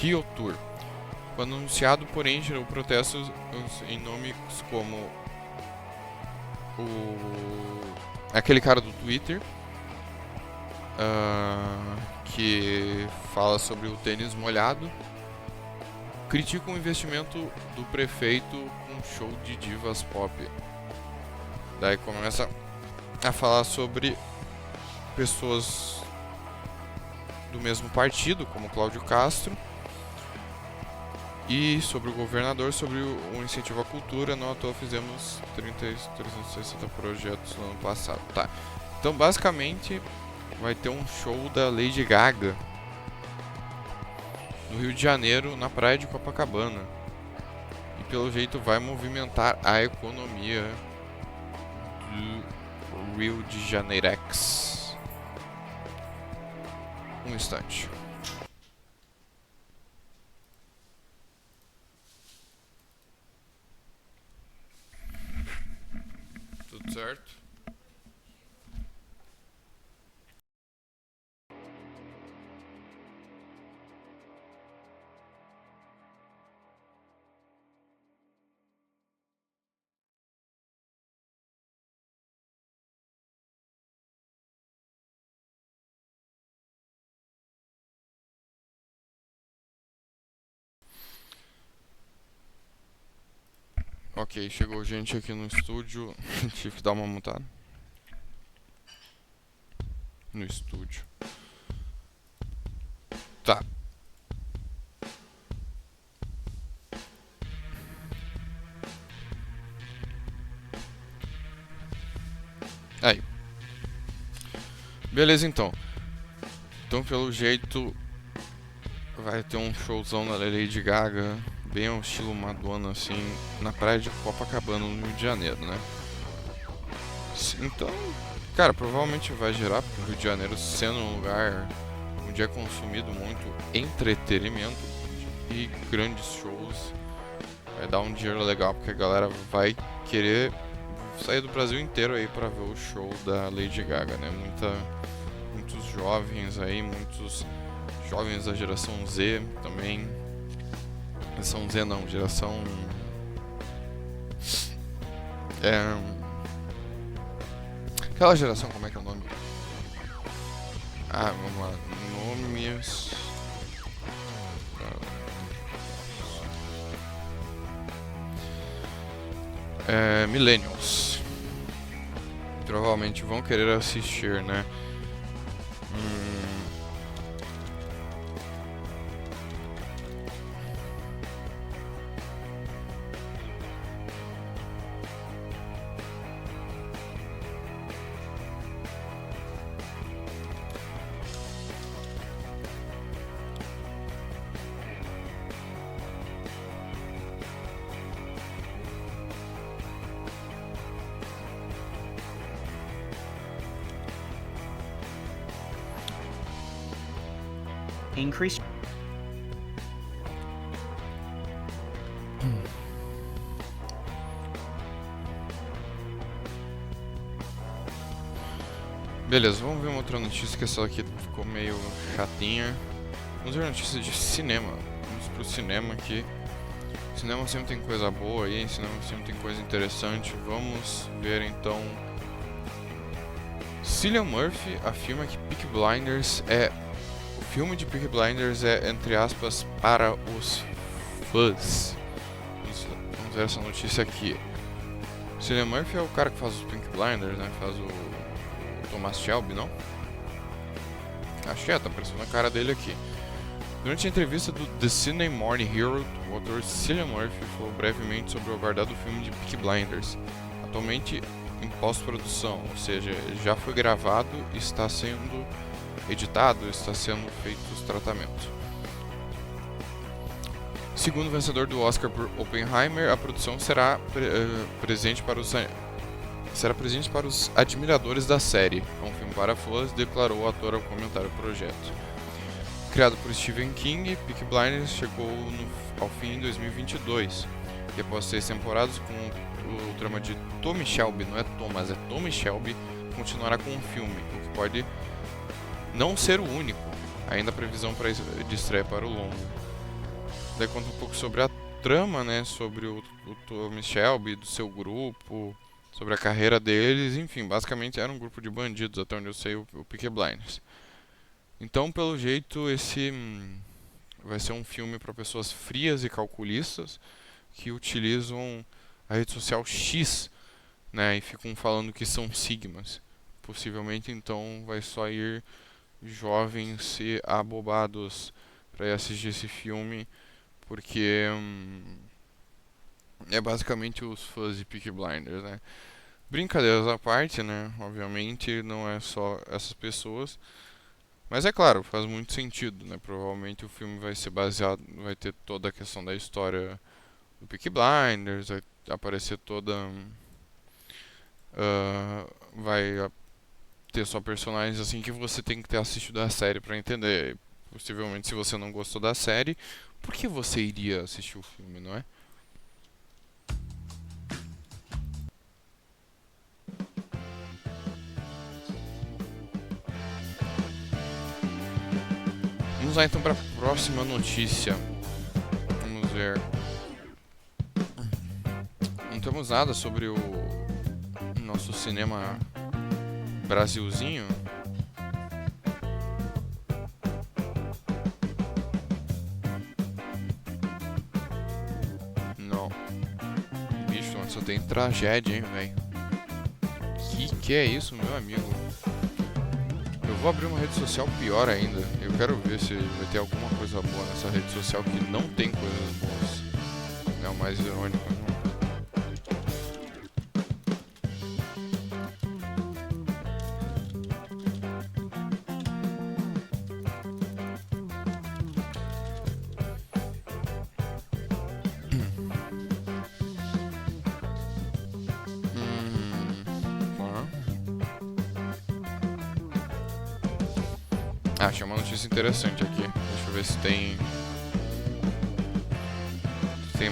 Rio Tour. Quando anunciado, porém, gerou protestos em nomes como aquele cara do Twitter, que fala sobre o tênis molhado, critica o investimento do prefeito com show de divas pop. Daí começa a falar sobre pessoas do mesmo partido, como Cláudio Castro, e sobre o governador, sobre o incentivo à cultura. Não à toa fizemos 360 projetos no ano passado. Tá. Então, basicamente, vai ter um show da Lady Gaga no Rio de Janeiro, na praia de Copacabana. E pelo jeito vai movimentar a economia do Rio de Janeirex. Um instante. Tudo certo? Ok, chegou gente aqui no estúdio. Tive que dar uma mutada no estúdio. Tá. Aí. Beleza, então. Então, pelo jeito, vai ter um showzão da Lady Gaga, bem ao estilo Madonna, assim, na praia de Copacabana, no Rio de Janeiro, né? Então, cara, provavelmente vai gerar, porque o Rio de Janeiro, sendo um lugar onde é consumido muito entretenimento e grandes shows, vai dar um dinheiro legal, porque a galera vai querer sair do Brasil inteiro aí pra ver o show da Lady Gaga, né? Muitos jovens aí, muitos jovens da geração Z também. Geração Z não, geração... Aquela geração, como é que é o nome? Ah, vamos lá. Nomes... Millennials. Provavelmente vão querer assistir, né? Increase. Beleza, vamos ver uma outra notícia, que essa aqui ficou meio chatinha. Vamos ver notícia de cinema. Vamos pro cinema aqui. Cinema sempre tem coisa boa aí, cinema sempre tem coisa interessante. Vamos ver então. Cillian Murphy afirma que Peaky Blinders é... O filme de Peaky Blinders é, entre aspas, para os fãs. Vamos ver essa notícia aqui. Cillian Murphy é o cara que faz os Peaky Blinders, né? Faz o Thomas Shelby, não? Acho que tá parecendo a cara dele aqui. Durante a entrevista do The Sydney Morning Herald, o autor Cillian Murphy falou brevemente sobre o aguardado filme de Peaky Blinders, atualmente em pós-produção, ou seja, já foi gravado e está sendo editado, está sendo feito os tratamentos. Segundo o vencedor do Oscar por Oppenheimer, a produção será presente para os admiradores da série. É um filme para fãs, declarou o ator ao comentar o projeto. Criado por Stephen King, Peaky Blinders chegou ao fim em 2022. E após 6 temporadas, com o drama de Tommy Shelby, não é Thomas, é Tommy Shelby, continuará com um filme, o que pode não ser o único. Ainda a previsão de estreia para o longo. Daí conta um pouco sobre a trama, né? Sobre o Tommy Shelby, do seu grupo, sobre a carreira deles, enfim, basicamente era um grupo de bandidos, até onde eu sei, o Peaky Blinders. Então, pelo jeito, esse vai ser um filme para pessoas frias e calculistas que utilizam a rede social X, né, e ficam falando que são sigmas. Possivelmente, então, vai só ir jovens e abobados para ir assistir esse filme, porque é basicamente os fãs de Peaky Blinders, né? Brincadeiras à parte, né? Obviamente não é só essas pessoas, mas é claro, faz muito sentido, né? Provavelmente o filme vai ser baseado, vai ter toda a questão da história do Peaky Blinders, vai aparecer toda, vai ter só personagens assim que você tem que ter assistido a série pra entender. Possivelmente, se você não gostou da série, por que você iria assistir o filme, não é? Vamos lá então para a próxima notícia. Vamos ver. Não temos nada sobre o nosso cinema Brasilzinho. Não. Bicho, só tem tragédia, hein, velho. Que é isso, meu amigo? Eu vou abrir uma rede social pior ainda. Eu quero ver se vai ter alguma coisa boa nessa rede social que não tem coisas boas. É o mais irônico, não? Tá. Achei uma notícia interessante aqui. Deixa eu ver se tem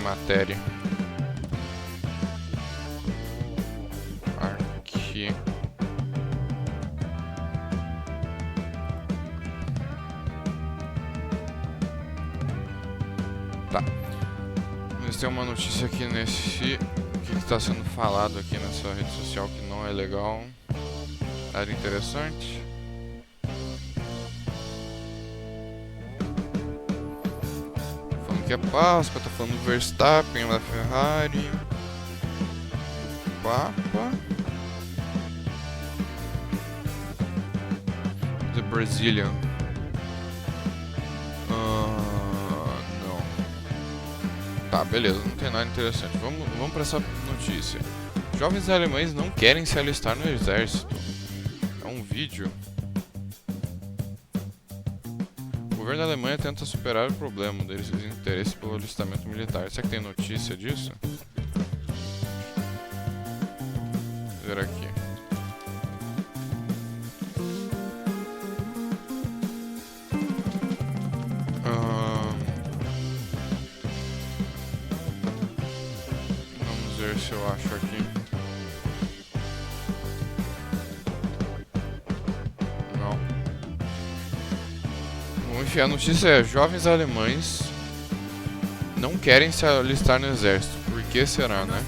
matéria. Aqui. Tá. Mas tem uma notícia aqui nesse. O que está sendo falado aqui nessa rede social que não é legal. Era interessante. Falando que é Páscoa, tá falando do Verstappen, da Ferrari. Papa. The Brazilian. Não. Tá, beleza, não tem nada interessante. Vamos pra essa notícia. Jovens alemães não querem se alistar no exército. É um vídeo. O governo da Alemanha tenta superar o problema deles de interesse pelo alistamento militar. Será que tem notícia disso? Vou ver aqui. Vamos ver se eu acho aqui. Não. Bom, enfim, a notícia é: jovens alemães não querem se alistar no exército. Por que será, né?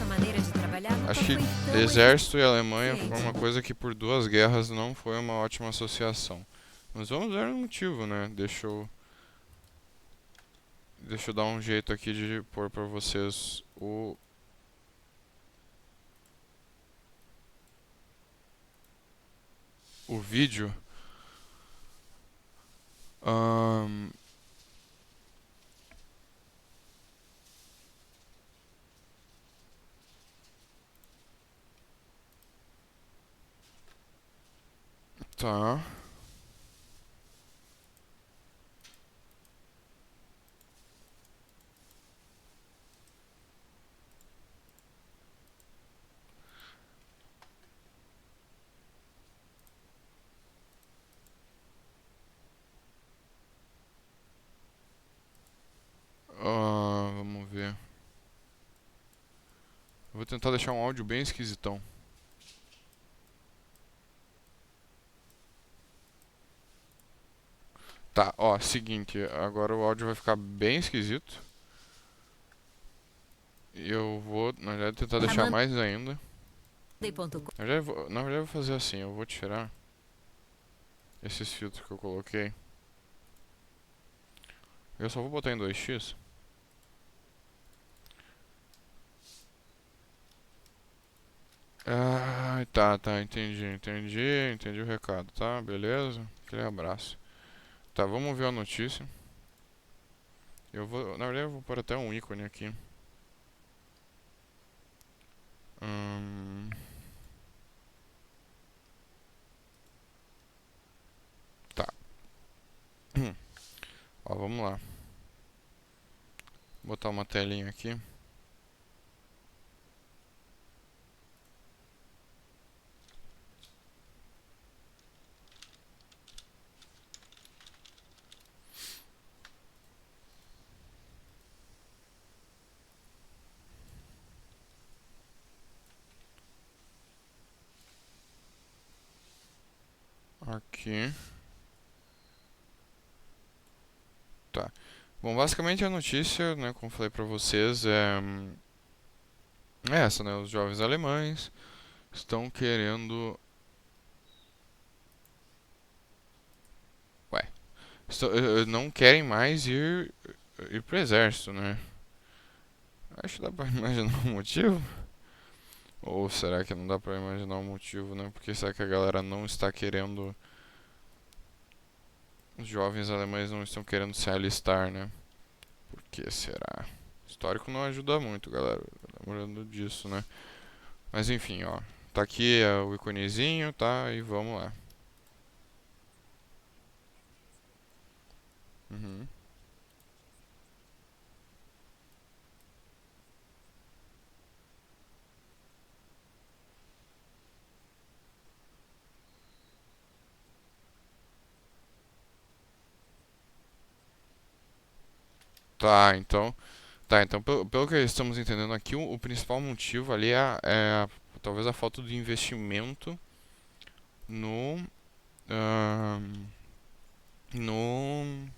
Acho que exército e Alemanha foi uma coisa que por duas guerras não foi uma ótima associação. Mas vamos ver o motivo, né? Deixa eu dar um jeito aqui de pôr pra vocês o vídeo. Ahn, tá. Vamos ver. Eu vou tentar deixar um áudio bem esquisitão. Tá, ó, seguinte, agora o áudio vai ficar bem esquisito. eu vou, na verdade, tentar deixar mais ainda. Amanda.com. Na verdade, eu vou fazer assim, eu vou tirar esses filtros que eu coloquei. Eu só vou botar em 2x. Ah, tá, entendi o recado, tá, beleza? Aquele abraço. Tá, vamos ver a notícia. Na verdade eu vou pôr até um ícone aqui. Hum, tá. Ó, vamos lá. Vou botar uma telinha aqui. Aqui. Tá. Bom, basicamente a notícia, né, como falei pra vocês, é essa, né? Os jovens alemães estão querendo. Ué. Não querem mais ir pro exército, né? Acho que dá pra imaginar um motivo. Ou será que não dá pra imaginar um motivo, né? Porque será que a galera não está querendo. Os jovens alemães não estão querendo se alistar, né? Por que será? O histórico não ajuda muito, galera. Lembrando disso, né? Mas enfim, ó. Tá aqui o iconezinho, tá? E vamos lá. Uhum. Tá, então. Tá, então pelo que estamos entendendo aqui, o principal motivo ali talvez a falta de investimento no. ahn, no.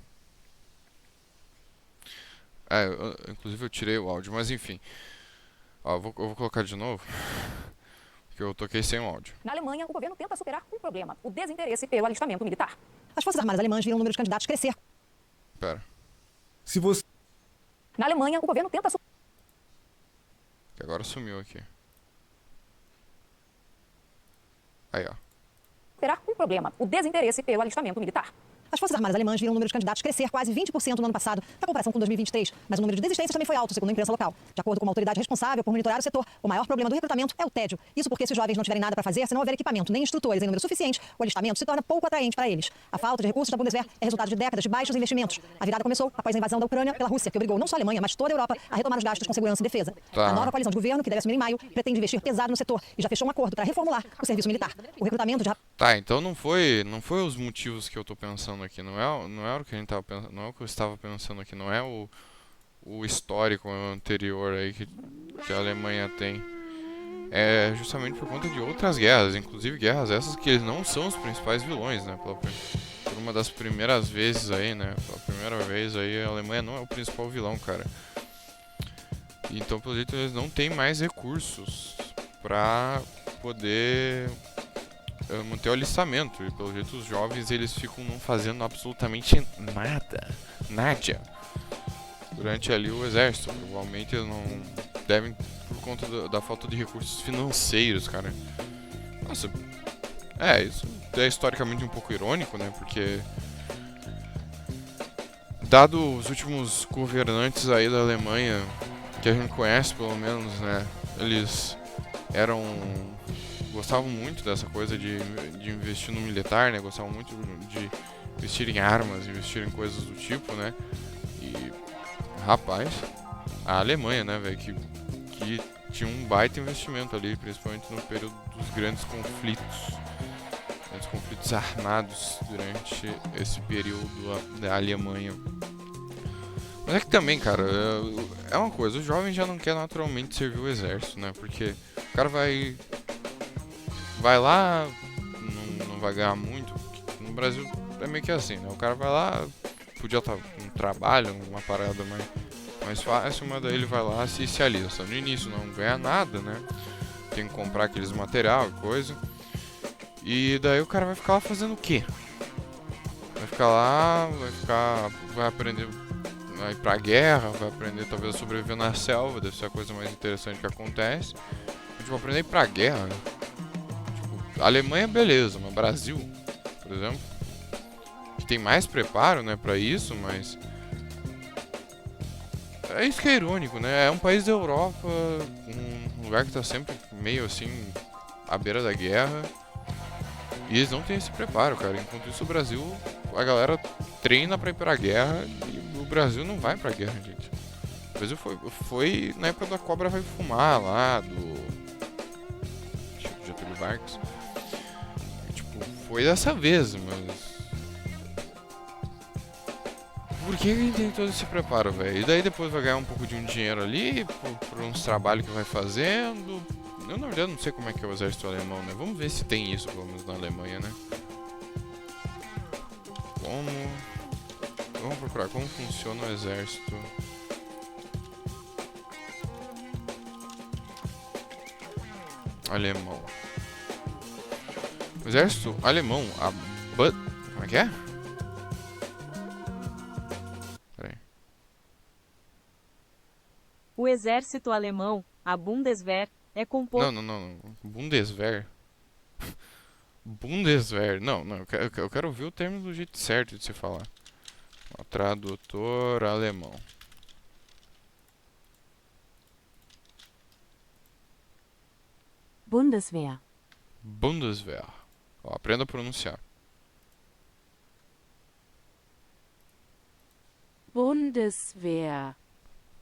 Inclusive eu tirei o áudio, mas enfim. Ó, eu vou colocar de novo, porque eu toquei sem o áudio. Na Alemanha, o governo tenta superar um problema: o desinteresse pelo alistamento militar. As Forças Armadas alemãs viram o número de candidatos crescer. Pera, Se você Na Alemanha, o governo tenta que agora sumiu aqui. Aí, ó. superar um problema: o desinteresse pelo alistamento militar. As Forças Armadas alemãs viram o número de candidatos crescer quase 20% no ano passado, na comparação com 2023, mas o número de desistências também foi alto, segundo a imprensa local. De acordo com uma autoridade responsável por monitorar o setor, o maior problema do recrutamento é o tédio. Isso porque se os jovens não tiverem nada para fazer, se não houver equipamento nem instrutores em número suficiente, o alistamento se torna pouco atraente para eles. A falta de recursos da Bundeswehr é resultado de décadas de baixos investimentos. A virada começou após a invasão da Ucrânia pela Rússia, que obrigou não só a Alemanha, mas toda a Europa a retomar os gastos com segurança e defesa. Tá. A nova coalizão de governo, que deve assumir em maio, pretende investir pesado no setor e já fechou um acordo para reformular o serviço militar. O recrutamento de Tá, então não foi os motivos que eu tô pensando aqui, não é o que a gente tava pensando, não é o que eu estava pensando aqui, não é o histórico anterior aí que a Alemanha tem. É justamente por conta de outras guerras, inclusive guerras essas que eles não são os principais vilões, né? Por uma das primeiras vezes aí, né? Pela primeira vez aí a Alemanha não é o principal vilão, cara. Então, pelo jeito, eles não têm mais recursos pra poder manter o alistamento. E pelo jeito os jovens eles ficam não fazendo absolutamente nada durante ali o exército. Provavelmente eles não devem por conta da falta de recursos financeiros, cara. Nossa, isso é historicamente um pouco irônico, né? Porque dado os últimos governantes aí da Alemanha que a gente conhece, pelo menos, né? Eles gostavam muito dessa coisa de investir no militar, né? Gostavam muito de investir em armas, investir em coisas do tipo, né? E, rapaz, a Alemanha, né, velho, que tinha um baita investimento ali, principalmente no período dos grandes conflitos armados durante esse período da Alemanha. Mas é que também, cara, é uma coisa, o jovem já não quer naturalmente servir o exército, né? Porque o cara vai lá, não vai ganhar muito. No Brasil é meio que assim, né? O cara vai lá, podia estar com um trabalho, uma parada mais fácil, mas daí ele vai lá e se alista. No início não ganha nada, né? Tem que comprar aqueles material e coisa. E daí o cara vai ficar lá fazendo o quê? Vai ficar lá, vai aprender a ir pra guerra, vai aprender talvez a sobreviver na selva, deve ser a coisa mais interessante que acontece. A gente vai aprender a ir pra guerra. Tipo, Alemanha, beleza, mas Brasil, por exemplo, que tem mais preparo, né, pra isso, mas é isso que é irônico, né? É um país da Europa, um lugar que tá sempre meio assim à beira da guerra. E eles não têm esse preparo, cara. Enquanto isso, o Brasil, a galera treina pra ir pra guerra e o Brasil não vai pra guerra, gente. O Brasil foi na época da Cobra Vai Fumar lá, do Getúlio Vargas. E, tipo, foi dessa vez, mas por que ele tem todo esse preparo, velho? E daí depois vai ganhar um pouco de um dinheiro ali, por uns trabalhos que vai fazendo. Eu, na verdade, não sei como é que é o exército alemão, né? Vamos ver se tem isso, pelo menos na Alemanha, né? Vamos procurar como funciona o exército alemão. O exército alemão, como é que é? Peraí. O exército alemão, a Bundeswehr, é composto... Não. Bundeswehr. Bundeswehr. Não, eu quero ouvir o termo do jeito certo de se falar. Ó, tradutor alemão. Bundeswehr. Bundeswehr. Ó, aprenda a pronunciar. Bundeswehr.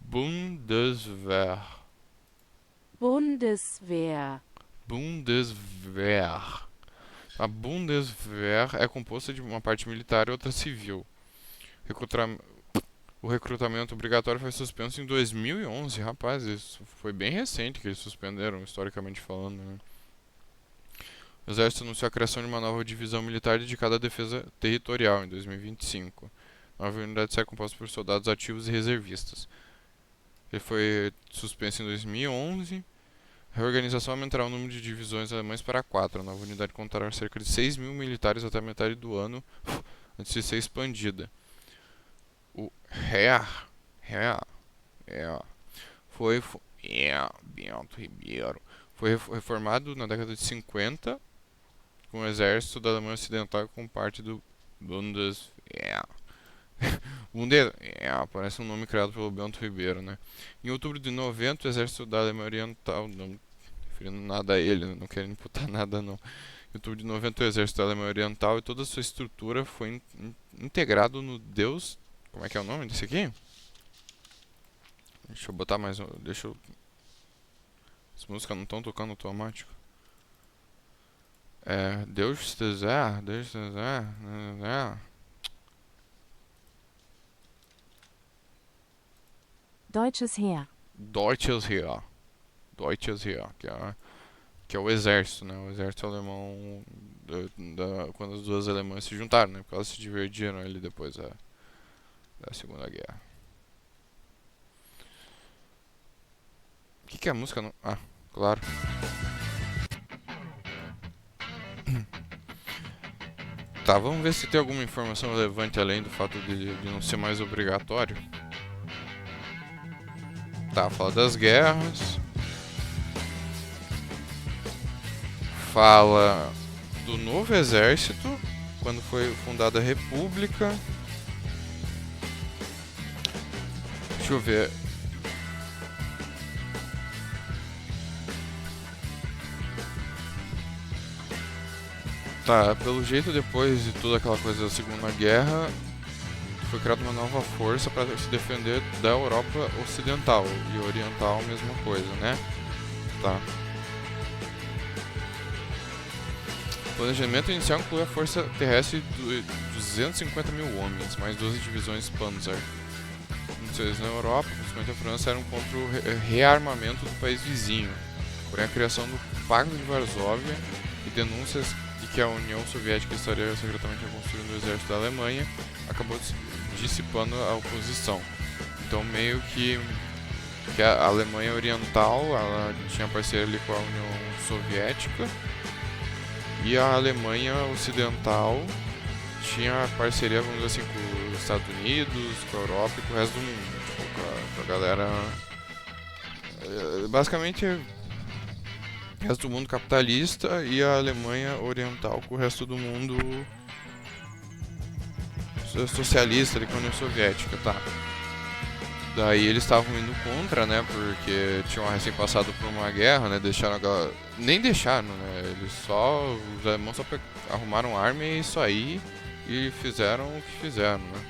Bundeswehr. Bundeswehr. Bundeswehr. A Bundeswehr é composta de uma parte militar e outra civil. O recrutamento obrigatório foi suspenso em 2011. Rapaz, isso foi bem recente que eles suspenderam, historicamente falando, né? O Exército anunciou a criação de uma nova divisão militar dedicada à defesa territorial em 2025. A nova unidade será composta por soldados ativos e reservistas. Ele foi suspenso em 2011. A reorganização aumentará o número de divisões alemãs para 4. A nova unidade contará cerca de 6 mil militares até a metade do ano, antes de ser expandida. O Bento Ribeiro foi reformado na década de 50 com o exército da Alemanha Ocidental como parte do Bundeswehr. Parece um nome criado pelo Bento Ribeiro, né? Em outubro de 90, o exército da Alemanha Oriental, não referindo nada a ele, não quero imputar nada não. Em outubro de 90, o exército da Alemanha Oriental e toda a sua estrutura foi integrado no Deus... Como é que é o nome desse aqui? Deixa eu botar mais um... As músicas não estão tocando automático. Deus César. Deutsches Heer. Deutsches Heer, que é o exército, né? O exército alemão, quando as duas Alemanhas se juntaram, né? Porque elas se divergiram ali depois da Segunda Guerra. O que é a música? Claro. Tá, vamos ver se tem alguma informação relevante além do fato de não ser mais obrigatório. Tá, fala das guerras. Fala do novo exército, quando foi fundada a República. Deixa eu ver. Tá, pelo jeito depois de toda aquela coisa da Segunda Guerra, foi criada uma nova força para se defender da Europa Ocidental e Oriental, a mesma coisa, né? Tá. O planejamento inicial inclui a força terrestre de 250 mil homens, mais 12 divisões Panzer. Muitos na Europa, principalmente a França, eram contra o rearmamento do país vizinho. Porém, a criação do Pacto de Varsóvia e denúncias de que a União Soviética estaria secretamente reconstruindo o exército da Alemanha acabou dissipando a oposição. Então meio que a Alemanha Oriental, ela tinha parceria ali com a União Soviética, e a Alemanha Ocidental tinha parceria, vamos dizer assim, com os Estados Unidos, com a Europa e com o resto do mundo, tipo, com a galera, basicamente o resto do mundo capitalista, e a Alemanha Oriental com o resto do mundo socialista ali com a União Soviética, tá? Daí eles estavam indo contra, né, porque tinham recém passado por uma guerra, né, nem deixaram, né, os alemães só arrumaram arma e isso aí, e fizeram o que fizeram, né.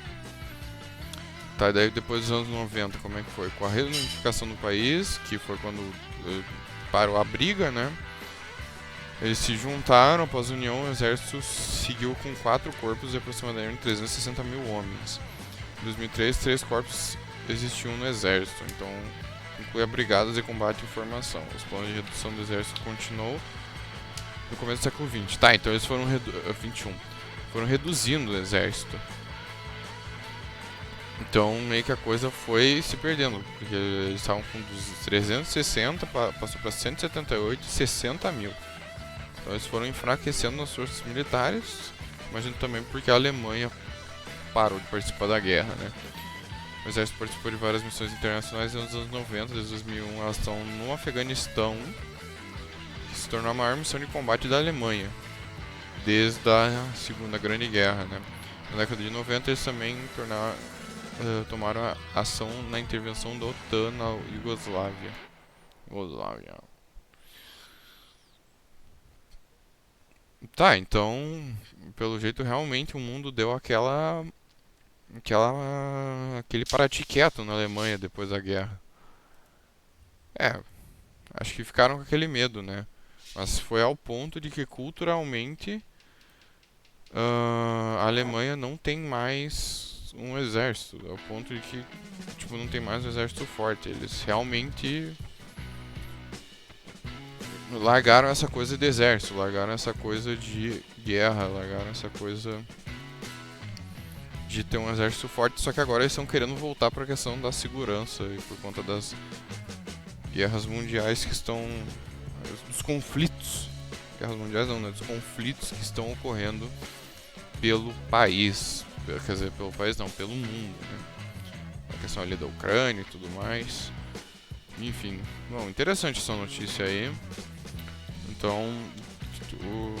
Tá, e daí depois dos anos 90, como é que foi? Com a reunificação do país, que foi quando parou a briga, né, eles se juntaram, após a união, o exército seguiu com 4 corpos de aproximadamente 360 mil homens. Em 2003, 3 corpos existiam no exército, então inclui a brigadas de combate e formação. Os planos de redução do exército continuou no começo do século XX. Tá, então eles foram 21. Foram reduzindo o exército. Então meio que a coisa foi se perdendo, porque eles estavam com 360, passou para 178 e 60 mil. Então eles foram enfraquecendo as forças militares, imagino também porque a Alemanha parou de participar da guerra, né? O exército participou de várias missões internacionais nos anos 90, desde 2001 elas estão no Afeganistão, que se tornou a maior missão de combate da Alemanha, desde a Segunda Grande Guerra, né? Na década de 90 eles também tomaram a ação na intervenção da OTAN na Iugoslávia. Tá, então, pelo jeito realmente o mundo deu aquele parati quieto na Alemanha depois da guerra. Acho que ficaram com aquele medo, né? Mas foi ao ponto de que culturalmente a Alemanha não tem mais um exército. Ao ponto de que, tipo, não tem mais um exército forte. Eles realmente largaram essa coisa de exército, largaram essa coisa de guerra, largaram essa coisa de ter um exército forte, só que agora eles estão querendo voltar para a questão da segurança e por conta das guerras mundiais que estão, dos conflitos, guerras mundiais não, né, dos conflitos que estão ocorrendo pelo país, quer dizer, pelo país não, pelo mundo, né? A questão ali da Ucrânia e tudo mais. Enfim, bom, interessante essa notícia aí. Então,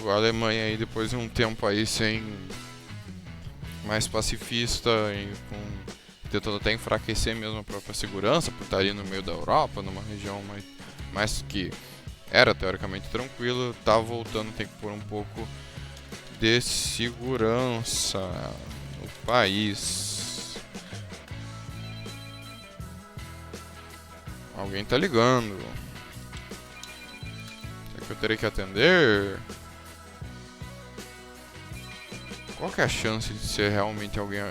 a Alemanha aí depois de um tempo aí sem mais pacifista e tentando até enfraquecer mesmo a própria segurança por estar ali no meio da Europa, numa região mais que era teoricamente tranquila, tá voltando a ter que pôr um pouco de segurança no país. Alguém tá ligando. Será que eu terei que atender? Qual que é a chance de ser realmente alguém,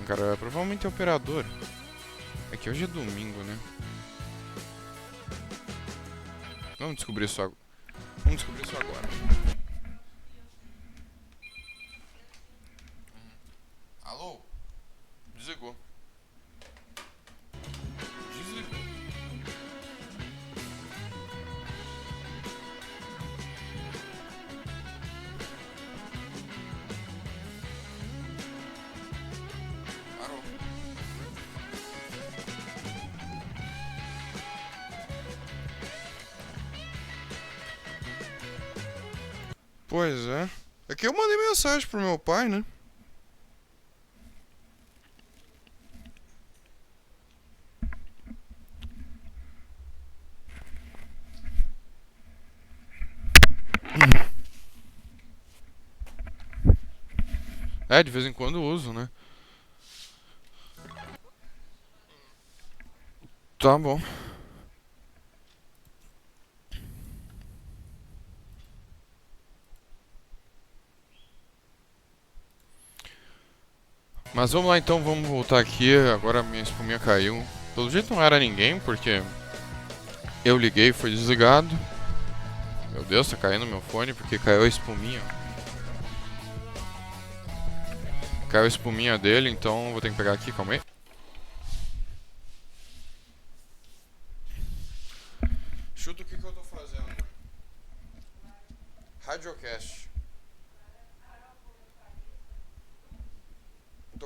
cara? Provavelmente é operador. É que hoje é domingo, né? Vamos descobrir isso agora. Alô? Desligou. Parou. Pois é. É que eu mandei mensagem pro meu pai, né? É, de vez em quando eu uso, né? Tá bom. Mas vamos lá então, vamos voltar aqui. Agora minha espuminha caiu. Pelo jeito não era ninguém, porque eu liguei e foi desligado. Meu Deus, tá caindo meu fone porque caiu a espuminha. Caiu a espuminha dele, então vou ter que pegar aqui, calma aí.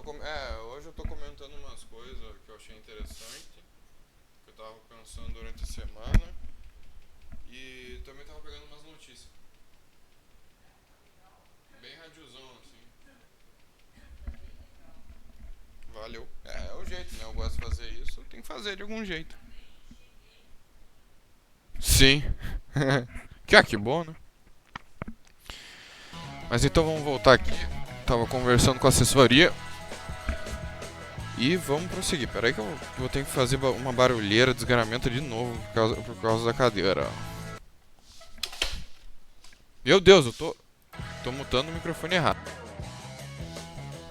hoje eu tô comentando umas coisas que eu achei interessante, que eu tava pensando durante a semana, e também tava pegando umas notícias. Bem radiozão, assim. Valeu. É o jeito, né? Eu gosto de fazer isso, eu tenho que fazer de algum jeito. Sim. Que bom, né? Mas então vamos voltar aqui. Tava conversando com a assessoria. E vamos prosseguir. Pera aí que eu vou ter que fazer uma barulheira, desgramento de novo por causa da cadeira. Meu Deus, eu tô mutando o microfone errado.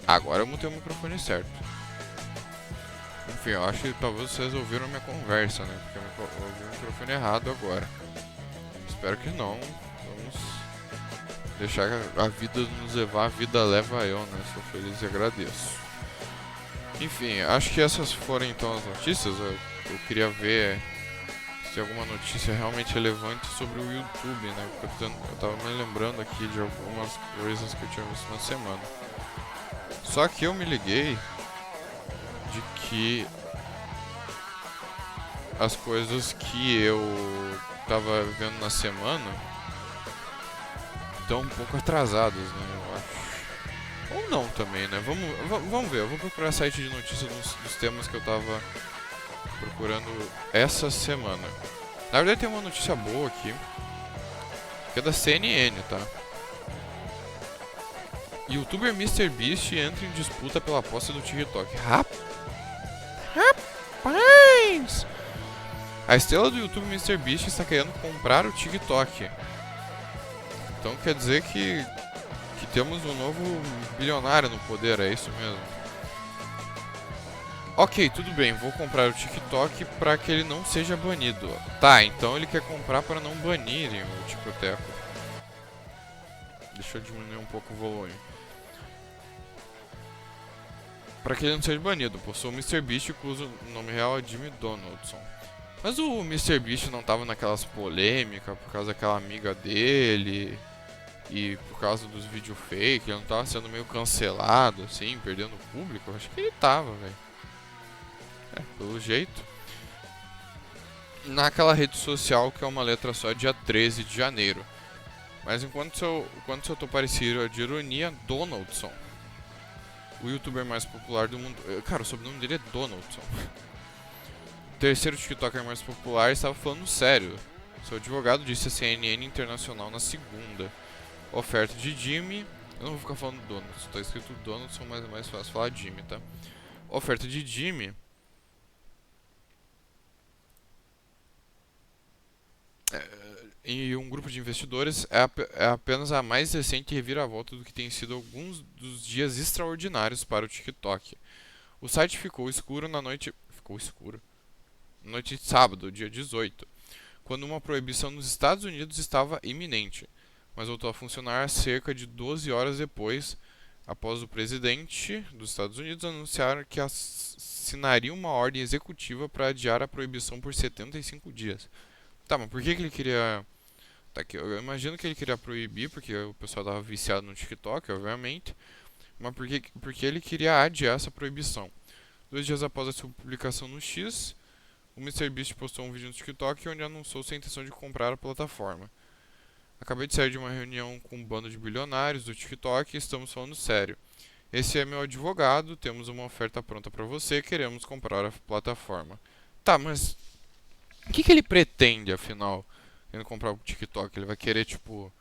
Agora eu mutei o microfone certo. Enfim, eu acho que talvez vocês ouviram a minha conversa, né? Porque eu ouvi o microfone errado agora. Espero que não. Vamos deixar a vida nos levar, a vida leva eu, né? Sou feliz e agradeço. Enfim, acho que essas foram então as notícias. Eu queria ver se tem alguma notícia realmente relevante sobre o YouTube, né? Porque eu tava me lembrando aqui de algumas coisas que eu tinha visto na semana. Só que eu me liguei de que as coisas que eu tava vendo na semana estão um pouco atrasadas, né? Eu acho. Ou não também, né? Vamos ver. Eu vou procurar site de notícias dos temas que eu tava procurando essa semana. Na verdade tem uma notícia boa aqui, que é da CNN, tá? YouTuber MrBeast entra em disputa pela aposta do TikTok. Rapaz! A estrela do YouTube MrBeast está querendo comprar o TikTok. Então quer dizer que temos um novo bilionário no poder, é isso mesmo. Ok, tudo bem, vou comprar o TikTok para que ele não seja banido. Tá, então ele quer comprar para não banirem o TikTok. Deixa eu diminuir um pouco o volume. Para que ele não seja banido, possui o MrBeast, cujo nome real é Jimmy Donaldson. Mas o MrBeast não tava naquelas polêmicas por causa daquela amiga dele e por causa dos vídeos fake, ele não tava sendo meio cancelado, assim, perdendo público? Eu acho que ele tava, velho. Pelo jeito. Naquela rede social que é uma letra só, dia 13 de janeiro. Mas enquanto seu tô parecido de ironia, Donaldson, o youtuber mais popular do mundo. Cara, o sobrenome dele é Donaldson. O terceiro TikToker mais popular estava falando sério. Seu advogado disse à CNN Internacional na segunda. Oferta de Jimmy. Eu não vou ficar falando Donaldson, tá escrito Donaldson, mas é mais fácil falar Jimmy, tá? Oferta de Jimmy. E um grupo de investidores é apenas a mais recente reviravolta do que tem sido alguns dos dias extraordinários para o TikTok. O site ficou escuro na noite. Ficou escuro? Na noite de sábado, dia 18, quando uma proibição nos Estados Unidos estava iminente, mas voltou a funcionar cerca de 12 horas depois, após o presidente dos Estados Unidos anunciar que assinaria uma ordem executiva para adiar a proibição por 75 dias. Tá, mas por que ele queria... Tá aqui, eu imagino que ele queria proibir, porque o pessoal estava viciado no TikTok, obviamente, mas porque ele queria adiar essa proibição. 2 dias após a sua publicação no X, o MrBeast postou um vídeo no TikTok onde anunciou sua intenção de comprar a plataforma. Acabei de sair de uma reunião com um bando de bilionários do TikTok e estamos falando sério. Esse é meu advogado, temos uma oferta pronta para você, queremos comprar a plataforma. Tá, mas o que ele pretende, afinal, querendo comprar o TikTok? Ele vai querer, tipo,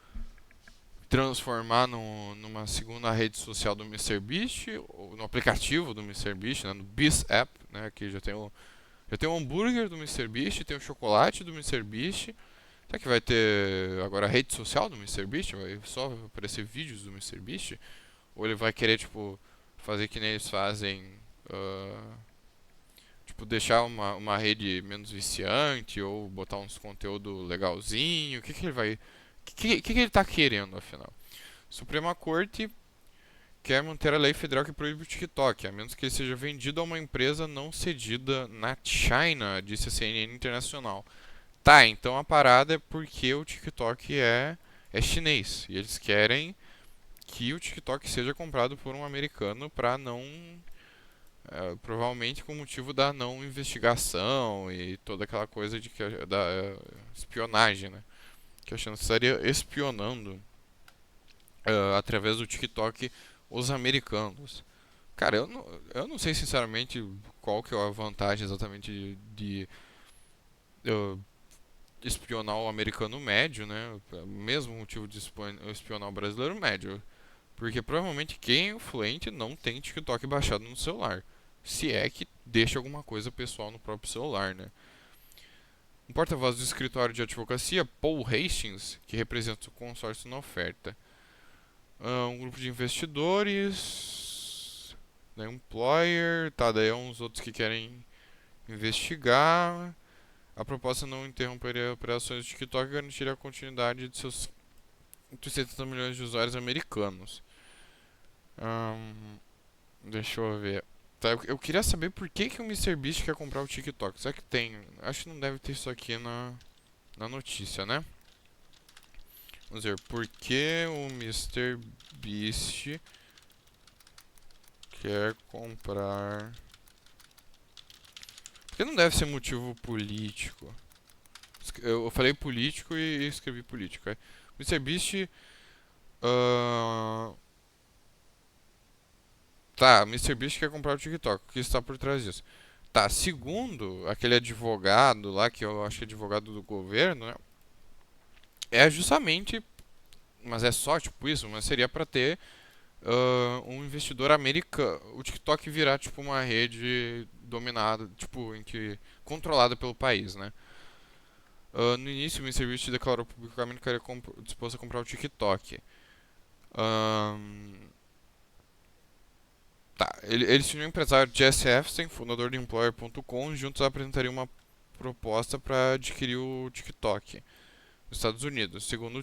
transformar numa segunda rede social do MrBeast, ou no aplicativo do MrBeast, né, no Beast App, né, aqui já tem o hambúrguer do MrBeast, tem o chocolate do MrBeast. Será que vai ter agora a rede social do MrBeast? Vai só aparecer vídeos do MrBeast? Ou ele vai querer, tipo, fazer que nem eles fazem, tipo, deixar uma rede menos viciante, ou botar uns conteúdo legalzinho? O que ele vai... O que ele tá querendo, afinal? Suprema Corte quer manter a lei federal que proíbe o TikTok, a menos que ele seja vendido a uma empresa não cedida na China, disse a CNN Internacional. Tá, então a parada é porque o TikTok é chinês, e eles querem que o TikTok seja comprado por um americano para não... provavelmente com o motivo da não investigação e toda aquela coisa da espionagem, né? Que a China estaria espionando através do TikTok os americanos. Cara, eu não sei sinceramente qual que é a vantagem exatamente de espionar o americano médio, né? O mesmo motivo de espionar o brasileiro médio. Porque provavelmente quem é influente não tem TikTok baixado no celular. Se é que deixa alguma coisa pessoal no próprio celular, né? Um porta-voz do escritório de advocacia, Paul Hastings, que representa o consórcio na oferta. Um grupo de investidores, né, employer, tá, daí uns outros que querem investigar. A proposta não interromperia operações do TikTok e garantiria a continuidade de seus 170 milhões de usuários americanos. Deixa eu ver. Tá, eu queria saber por que o MrBeast quer comprar o TikTok. Será que tem? Acho que não deve ter isso aqui na notícia, né? Vamos ver. Por que o MrBeast quer comprar... Porque não deve ser motivo político. Eu falei político e escrevi político. MrBeast... Tá, MrBeast quer comprar o TikTok. O que está por trás disso? Tá, segundo aquele advogado lá, que eu acho que é advogado do governo, né? É justamente... Mas é só tipo isso, mas seria para ter um investidor americano. O TikTok virar tipo uma rede dominada, tipo, controlada pelo país, né? No início, o MrBeast declarou publicamente que era disposto a comprar o TikTok. Tá, ele se uniu ao empresário Jesse Epstein, fundador de Employer.com, juntos apresentariam uma proposta para adquirir o TikTok nos Estados Unidos. Segundo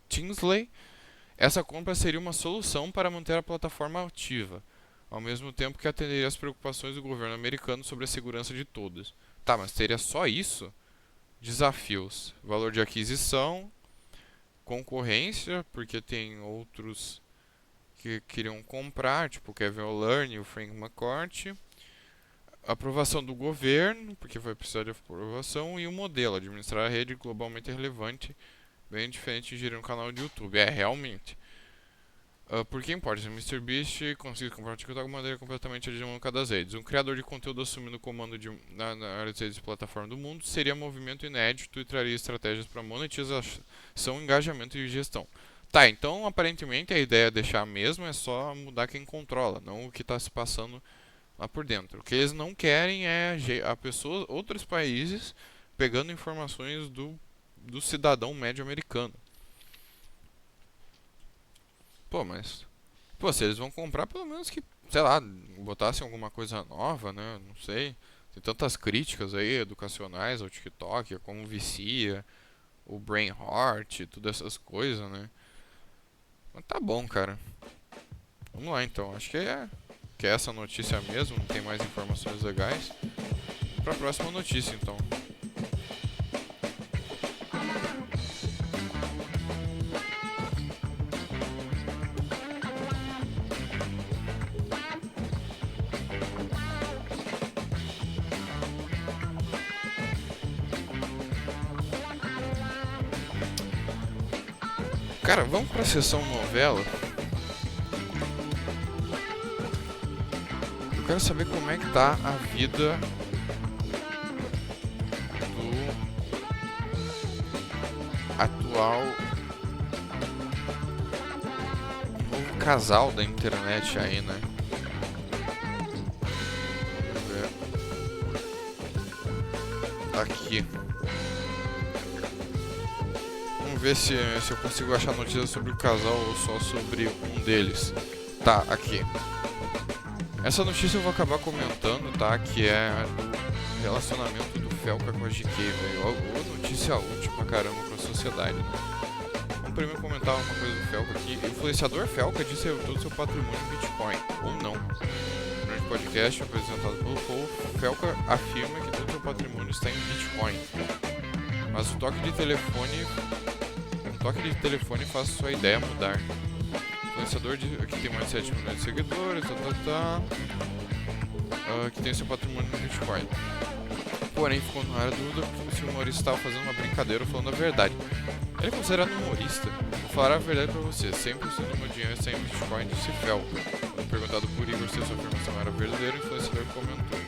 Tinsley, essa compra seria uma solução para manter a plataforma ativa, ao mesmo tempo que atenderia às preocupações do governo americano sobre a segurança de todos. Tá, mas teria só isso? Desafios: valor de aquisição, concorrência, porque tem outros que queriam comprar, tipo o Kevin O'Leary e o Frank McCourt. Aprovação do governo, porque vai precisar de aprovação, e o modelo: administrar a rede globalmente relevante, bem diferente de gerir um canal de YouTube. Realmente. Por que importa? Se o MrBeast conseguir comprar o TikTok de maneira completamente hegemônica das redes. Um criador de conteúdo assumindo o comando nas redes de plataforma do mundo seria um movimento inédito e traria estratégias para monetização, engajamento e gestão. Tá, então aparentemente a ideia é deixar a mesma, é só mudar quem controla, não o que está se passando lá por dentro. O que eles não querem é outros países pegando informações do cidadão médio americano. Pô, mas... Pô, se eles vão comprar, pelo menos que, sei lá, botassem alguma coisa nova, né? Não sei. Tem tantas críticas aí, educacionais ao TikTok, como vicia, o Brain Heart, todas essas coisas, né? Mas tá bom, cara. Vamos lá, então. Acho que é essa notícia mesmo, não tem mais informações legais. Vamos pra próxima notícia, então. Cara, vamos pra sessão novela. Eu quero saber como é que tá a vida do atual novo casal da internet aí, né? Vamos ver. Tá aqui. Vamos ver se eu consigo achar notícias sobre o casal ou só sobre um deles. Tá, aqui. Essa notícia eu vou acabar comentando, tá? Que é do relacionamento do Felca com a GK, velho. Ou notícia útil pra caramba pra sociedade, né? Vamos primeiro comentar uma coisa do Felca aqui. O influenciador Felca disse todo o seu patrimônio em Bitcoin. Ou não. No podcast apresentado pelo Paul, Felca afirma que todo o seu patrimônio está em Bitcoin. Mas um toque de telefone faz sua ideia mudar. influenciador que tem mais de 7 milhões de seguidores, que tem seu patrimônio no Bitcoin. Porém, ficou no ar a dúvida se o humorista estava fazendo uma brincadeira ou falando a verdade. Ele é considerado um humorista. Vou falar a verdade pra você, 100% do meu dinheiro está em Bitcoin, disse Felca. Quando perguntado por Igor se a sua afirmação era verdadeira, o influenciador comentou: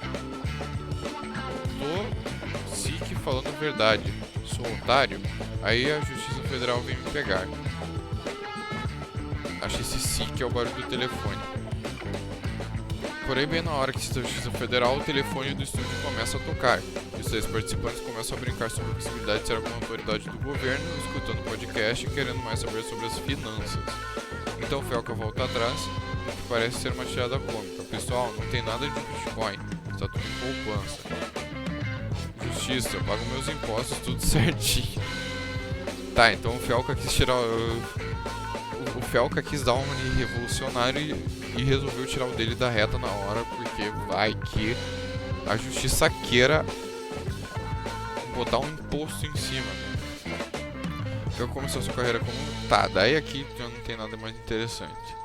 tô SIC falando a verdade, sou otário, aí a Justiça Federal vem me pegar. Acho que esse SIC é o barulho do telefone. Porém, bem na hora que cita a Justiça Federal, o telefone do estúdio começa a tocar. E os 6 participantes começam a brincar sobre a possibilidade de ser alguma autoridade do governo, escutando o podcast e querendo mais saber sobre as finanças. Então Felca volta atrás, o que parece ser uma tirada cômica. Pessoal, não tem nada de Bitcoin, está tudo em poupança. Justiça, eu pago meus impostos tudo certinho. Tá, então o Felca quis tirar... O Felca quis dar uma de revolucionário e resolveu tirar o dele da reta na hora, porque vai que a justiça queira botar um imposto em cima. Felca começou sua carreira como... Tá, daí aqui já não tem nada mais interessante.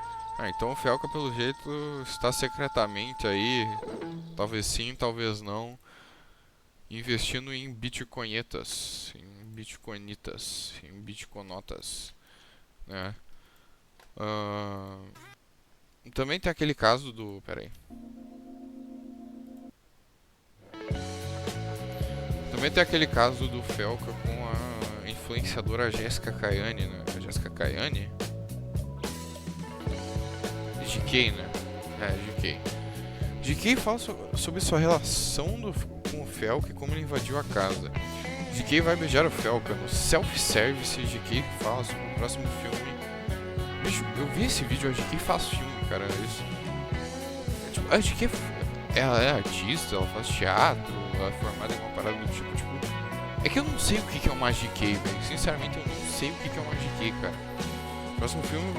Então o Felca pelo jeito está secretamente aí, talvez sim, talvez não, investindo em bitcoinetas, em bitconotas, né? Também tem aquele caso do... Peraí. Também tem aquele caso do Felca com a influenciadora Jéssica Caiane, né? A Jéssica Caiane? GK, né? GK. GK fala sobre sua relação com o Felca e como ele invadiu a casa. GK vai beijar o Felca no self-service. GK fala sobre o próximo filme. Bicho, eu vi esse vídeo, a GK faz filme, cara. Tipo, a GK ela é artista, ela faz teatro, ela é formada em uma parada do tipo. É que eu não sei o que é uma GK, velho. Sinceramente, eu não sei o que é uma GK, cara. O próximo filme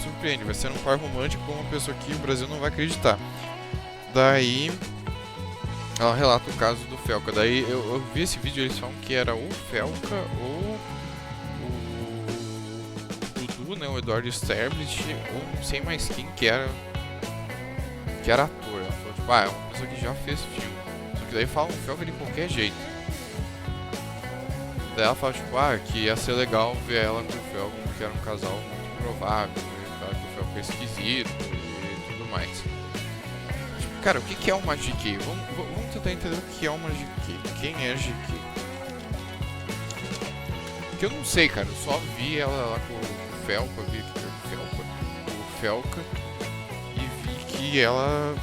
surpreende, vai ser um par romântico com uma pessoa que o Brasil não vai acreditar. Daí ela relata o caso do Felca. Daí eu vi esse vídeo, eles falam que era o Felca ou né, o Eduardo Sterblit, ou não sei mais quem que era ator. Ela falou, tipo, é uma pessoa que já fez filme. Só que daí fala um Felca de qualquer jeito. Daí ela fala, tipo, que ia ser legal ver ela com o Felca, porque era um casal muito provável, e fala que o Felca é esquisito e tudo mais. Tipo, cara, o que é uma GK? Vamos tentar entender o que é uma GK. Quem é GK? Porque eu não sei, cara, eu só vi ela lá com o Felca e vi que ela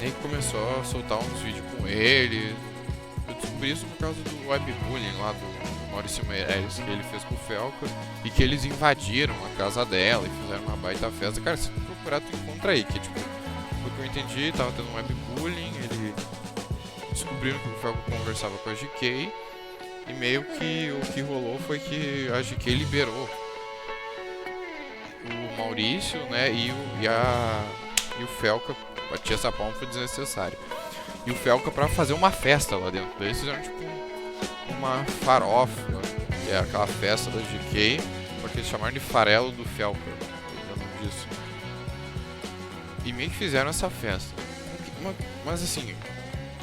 nem começou a soltar uns vídeos com ele. Eu descobri isso por causa do webbullying lá do Maurício Meirelles que ele fez com o Felca e que eles invadiram a casa dela e fizeram uma baita festa. Cara, se tu procurar, tu encontra aí, que tipo, pelo que eu entendi, tava tendo um webbullying, ele descobriram que o Felca conversava com a GK e meio que o que rolou foi que a GK liberou o Maurício, né, e o Felca batia essa palma, foi desnecessário. E o Felca pra fazer uma festa lá dentro. Daí eles fizeram tipo uma farofa, que é aquela festa da GK, só que eles chamaram de farelo do Felca, disso. E meio que fizeram essa festa. Mas assim,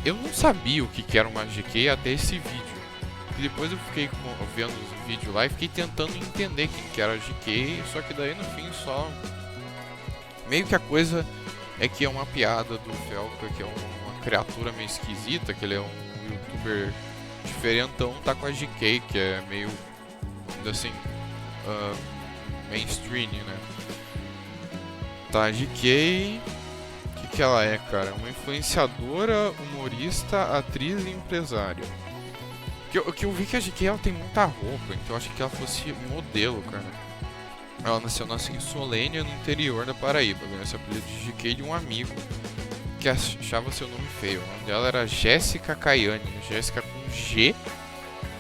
eu não sabia o que era uma GK até esse vídeo. E depois eu fiquei vendo os vídeos lá e fiquei tentando entender quem que era a GK, só que daí no fim só... Meio que a coisa é que é uma piada do Felca, que é uma criatura meio esquisita, que ele é um youtuber diferentão, tá com a GK, que é meio, assim, mainstream, né? Tá, a GK... O que ela é, cara? É uma influenciadora, humorista, atriz e empresária. Que eu vi que a GK ela tem muita roupa, então eu achei que ela fosse modelo, cara. Ela nasceu em Solênia, no interior da Paraíba. Ganhou esse apelido de GK de um amigo que achava seu nome feio. O nome dela era Jéssica Caiane. Jéssica com G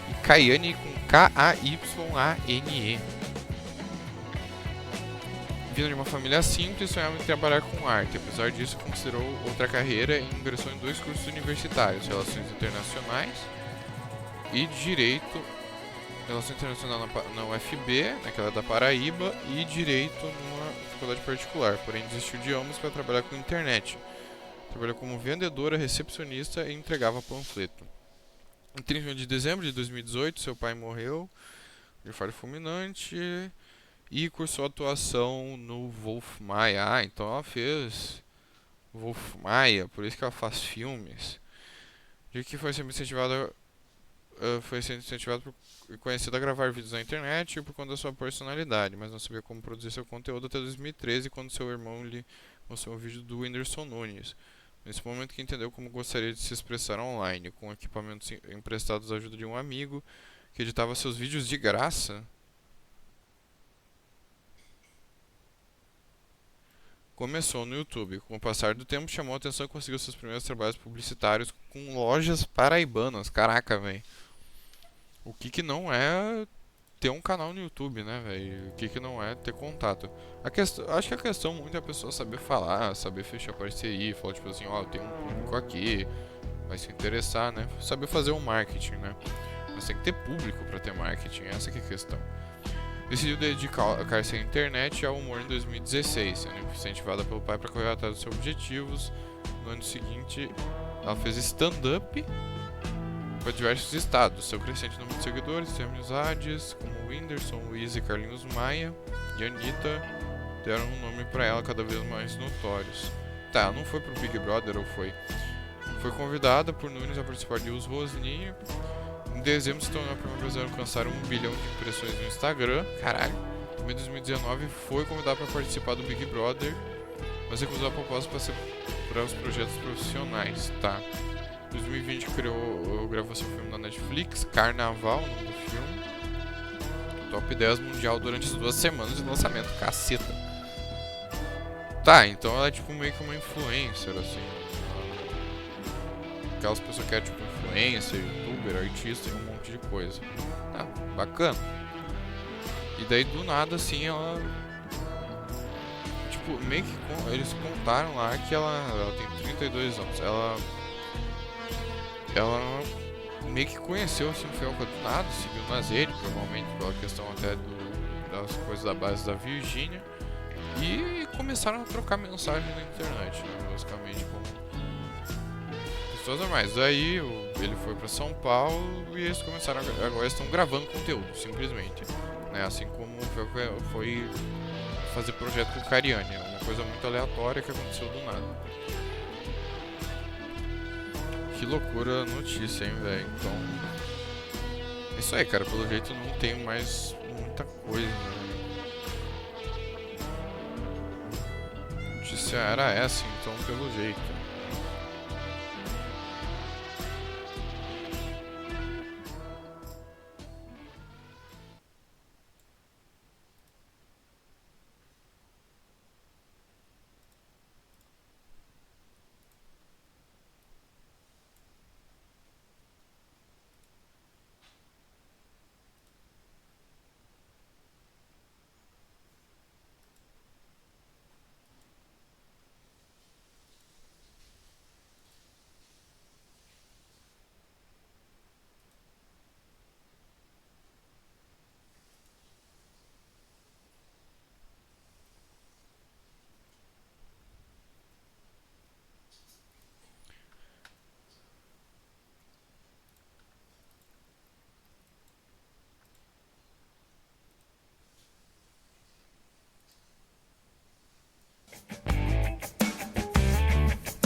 e Caiane com K-A-Y-A-N-E. Vindo de uma família simples, sonhava em trabalhar com arte. Apesar disso, considerou outra carreira e ingressou em 2 cursos universitários, Relações Internacionais e Direito Relação Internacional na UFB, né, que ela é da Paraíba, e Direito numa faculdade particular. Porém, desistiu de ambos para trabalhar com internet. Trabalhou como vendedora, recepcionista e entregava panfleto. Em 31 de dezembro de 2018, seu pai morreu de infarto fulminante e cursou atuação no Wolf Maia. Ah, então ela fez Wolf Maia, por isso que ela faz filmes. De que foi sempre incentivada e conhecida a gravar vídeos na internet por conta da sua personalidade, mas não sabia como produzir seu conteúdo até 2013, quando seu irmão lhe mostrou um vídeo do Whindersson Nunes. Nesse momento que entendeu como gostaria de se expressar online, com equipamentos emprestados à ajuda de um amigo que editava seus vídeos de graça. Começou no YouTube. Com o passar do tempo, chamou a atenção e conseguiu seus primeiros trabalhos publicitários com lojas paraibanas. Caraca, velho. O que não é ter um canal no YouTube, né, velho? O que não é ter contato. Acho que a questão muito é a pessoa saber falar, saber fechar parceria, falar tipo assim, ó, eu tenho um público aqui, vai se interessar, né? Saber fazer um marketing, né? Mas tem que ter público pra ter marketing, essa que é a questão. Decidiu dedicar-se à internet e ao humor em 2016, sendo incentivada pelo pai para correr atrás dos seus objetivos. No ano seguinte, ela fez stand-up para diversos estados. Seu crescente número de seguidores e amizades, como Whindersson, Luiz e Carlinhos Maia e Anitta, deram um nome para ela cada vez mais notórios. Tá, não foi pro Big Brother ou foi? Foi convidada por Nunes a participar de Os Rosninho. Em dezembro se tornou a primeira brasileira a alcançar 1 bilhão de impressões no Instagram. Caralho. Também em 2019 foi convidada para participar do Big Brother, mas recusou a proposta para os projetos profissionais, tá? Em 2020 gravou seu filme na Netflix, Carnaval, o nome do filme. Top 10 mundial durante as 2 semanas de lançamento, caceta. Tá, então ela é tipo meio que uma influencer, assim. Aquelas pessoas que é tipo influencer, youtuber, artista e um monte de coisa. Ah, bacana. E daí do nada assim ela. Tipo, meio que eles contaram lá que ela tem 32 anos. Ela meio que conheceu assim, o Felca do nada, seguiu nas redes, provavelmente pela questão até das coisas da base da Virgínia. E começaram a trocar mensagem na internet, né, basicamente como pessoas normais. Daí ele foi pra São Paulo e eles começaram agora estão gravando conteúdo, simplesmente, né? Assim como foi fazer projeto com o Cariani, é uma coisa muito aleatória que aconteceu do nada. Que loucura a notícia, hein, velho? Então, é isso aí, cara. Pelo jeito não tenho mais muita coisa, né? A notícia era essa, então, pelo jeito.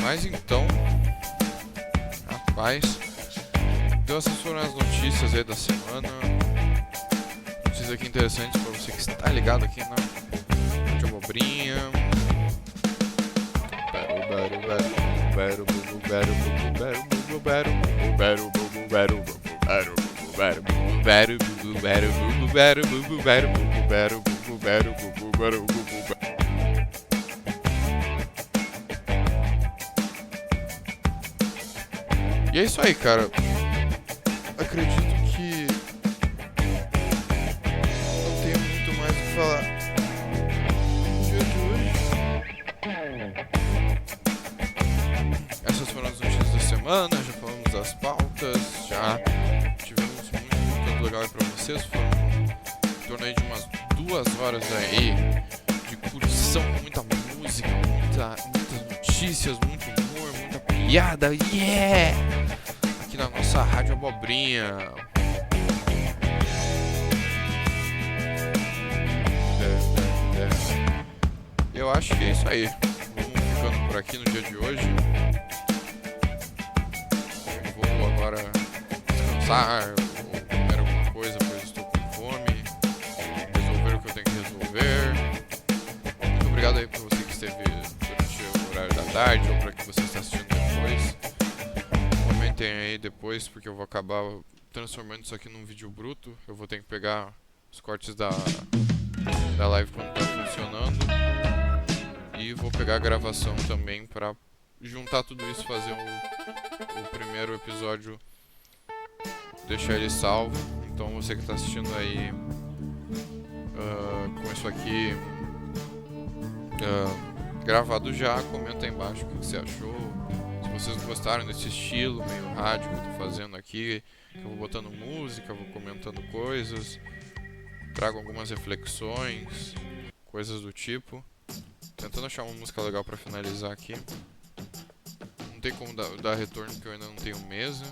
Mas então, rapaz, então essas foram as notícias aí da semana. Notícias aqui interessantes pra você que está ligado aqui na de abobrinha. E é isso aí, cara. Acredito que não tenho muito mais o que falar no dia de hoje. Essas foram as notícias da semana. Já falamos das pautas, já tivemos muito conteúdo legal aí pra vocês. horas aí de curtição, muita música, muitas notícias, muito humor, muita piada, yeah! Aqui na nossa Rádio Abobrinha. Eu acho que é isso aí. Vamos ficando por aqui no dia de hoje. Eu vou agora descansar ou comer alguma coisa, pois estou com fome. Resolver o que eu tenho que resolver. Muito obrigado aí por você que esteve durante o horário da tarde ou para que você está assistindo depois. Comentem aí depois, porque eu vou acabar transformando isso aqui num vídeo bruto. Eu vou ter que pegar os cortes da live quando está funcionando. E vou pegar a gravação também para juntar tudo isso, fazer o primeiro episódio, deixar ele salvo. Então você que está assistindo aí com isso aqui gravado já, comenta aí embaixo o que você achou. Se vocês gostaram desse estilo meio rádio que eu estou fazendo aqui, que eu vou botando música, vou comentando coisas, trago algumas reflexões, coisas do tipo. Tentando achar uma música legal pra finalizar aqui. Não tem como dar retorno porque eu ainda não tenho mesa.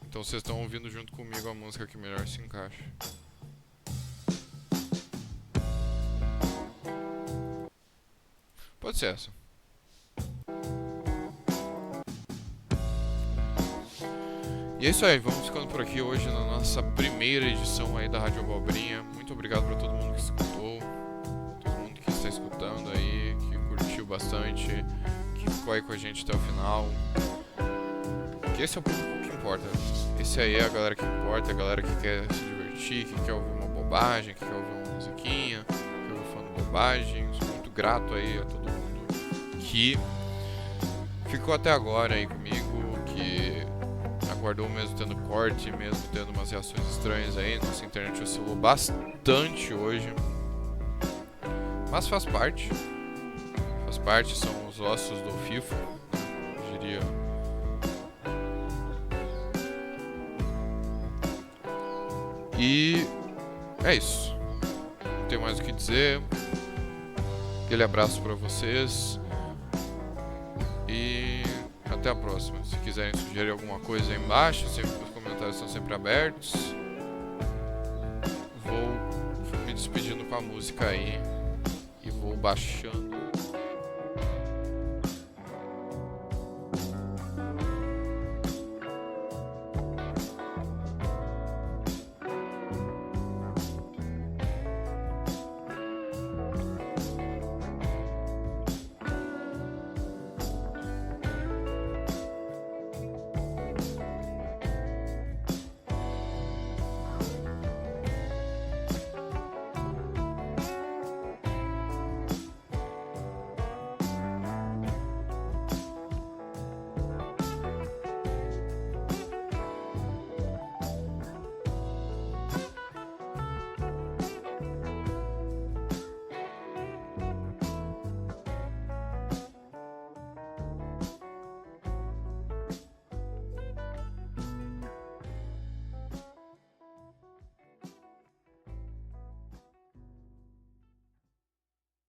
Então vocês estão ouvindo junto comigo a música que melhor se encaixa. Pode ser essa. E é isso aí, vamos ficando por aqui hoje na nossa primeira edição aí da Rádio Abobrinha. Muito obrigado para todo mundo que escutou, todo mundo que está escutando aí, que curtiu bastante, que ficou aí com a gente até o final. Que esse é o público que importa. Esse aí é a galera que importa, a galera que quer se divertir, que quer ouvir uma bobagem, que quer ouvir uma musiquinha, que quer ouvir falando bobagem. Sou muito grato aí a todo mundo que ficou até agora aí comigo, que aguardou mesmo tendo corte, mesmo tendo umas reações estranhas aí. Nossa internet oscilou bastante hoje, mas faz parte, são os ossos do FIFA, eu diria. E é isso, não tenho mais o que dizer. Aquele abraço pra vocês e até a próxima. Se quiserem sugerir alguma coisa aí embaixo, os comentários estão sempre abertos. Vou me despedindo com a música aí e vou baixando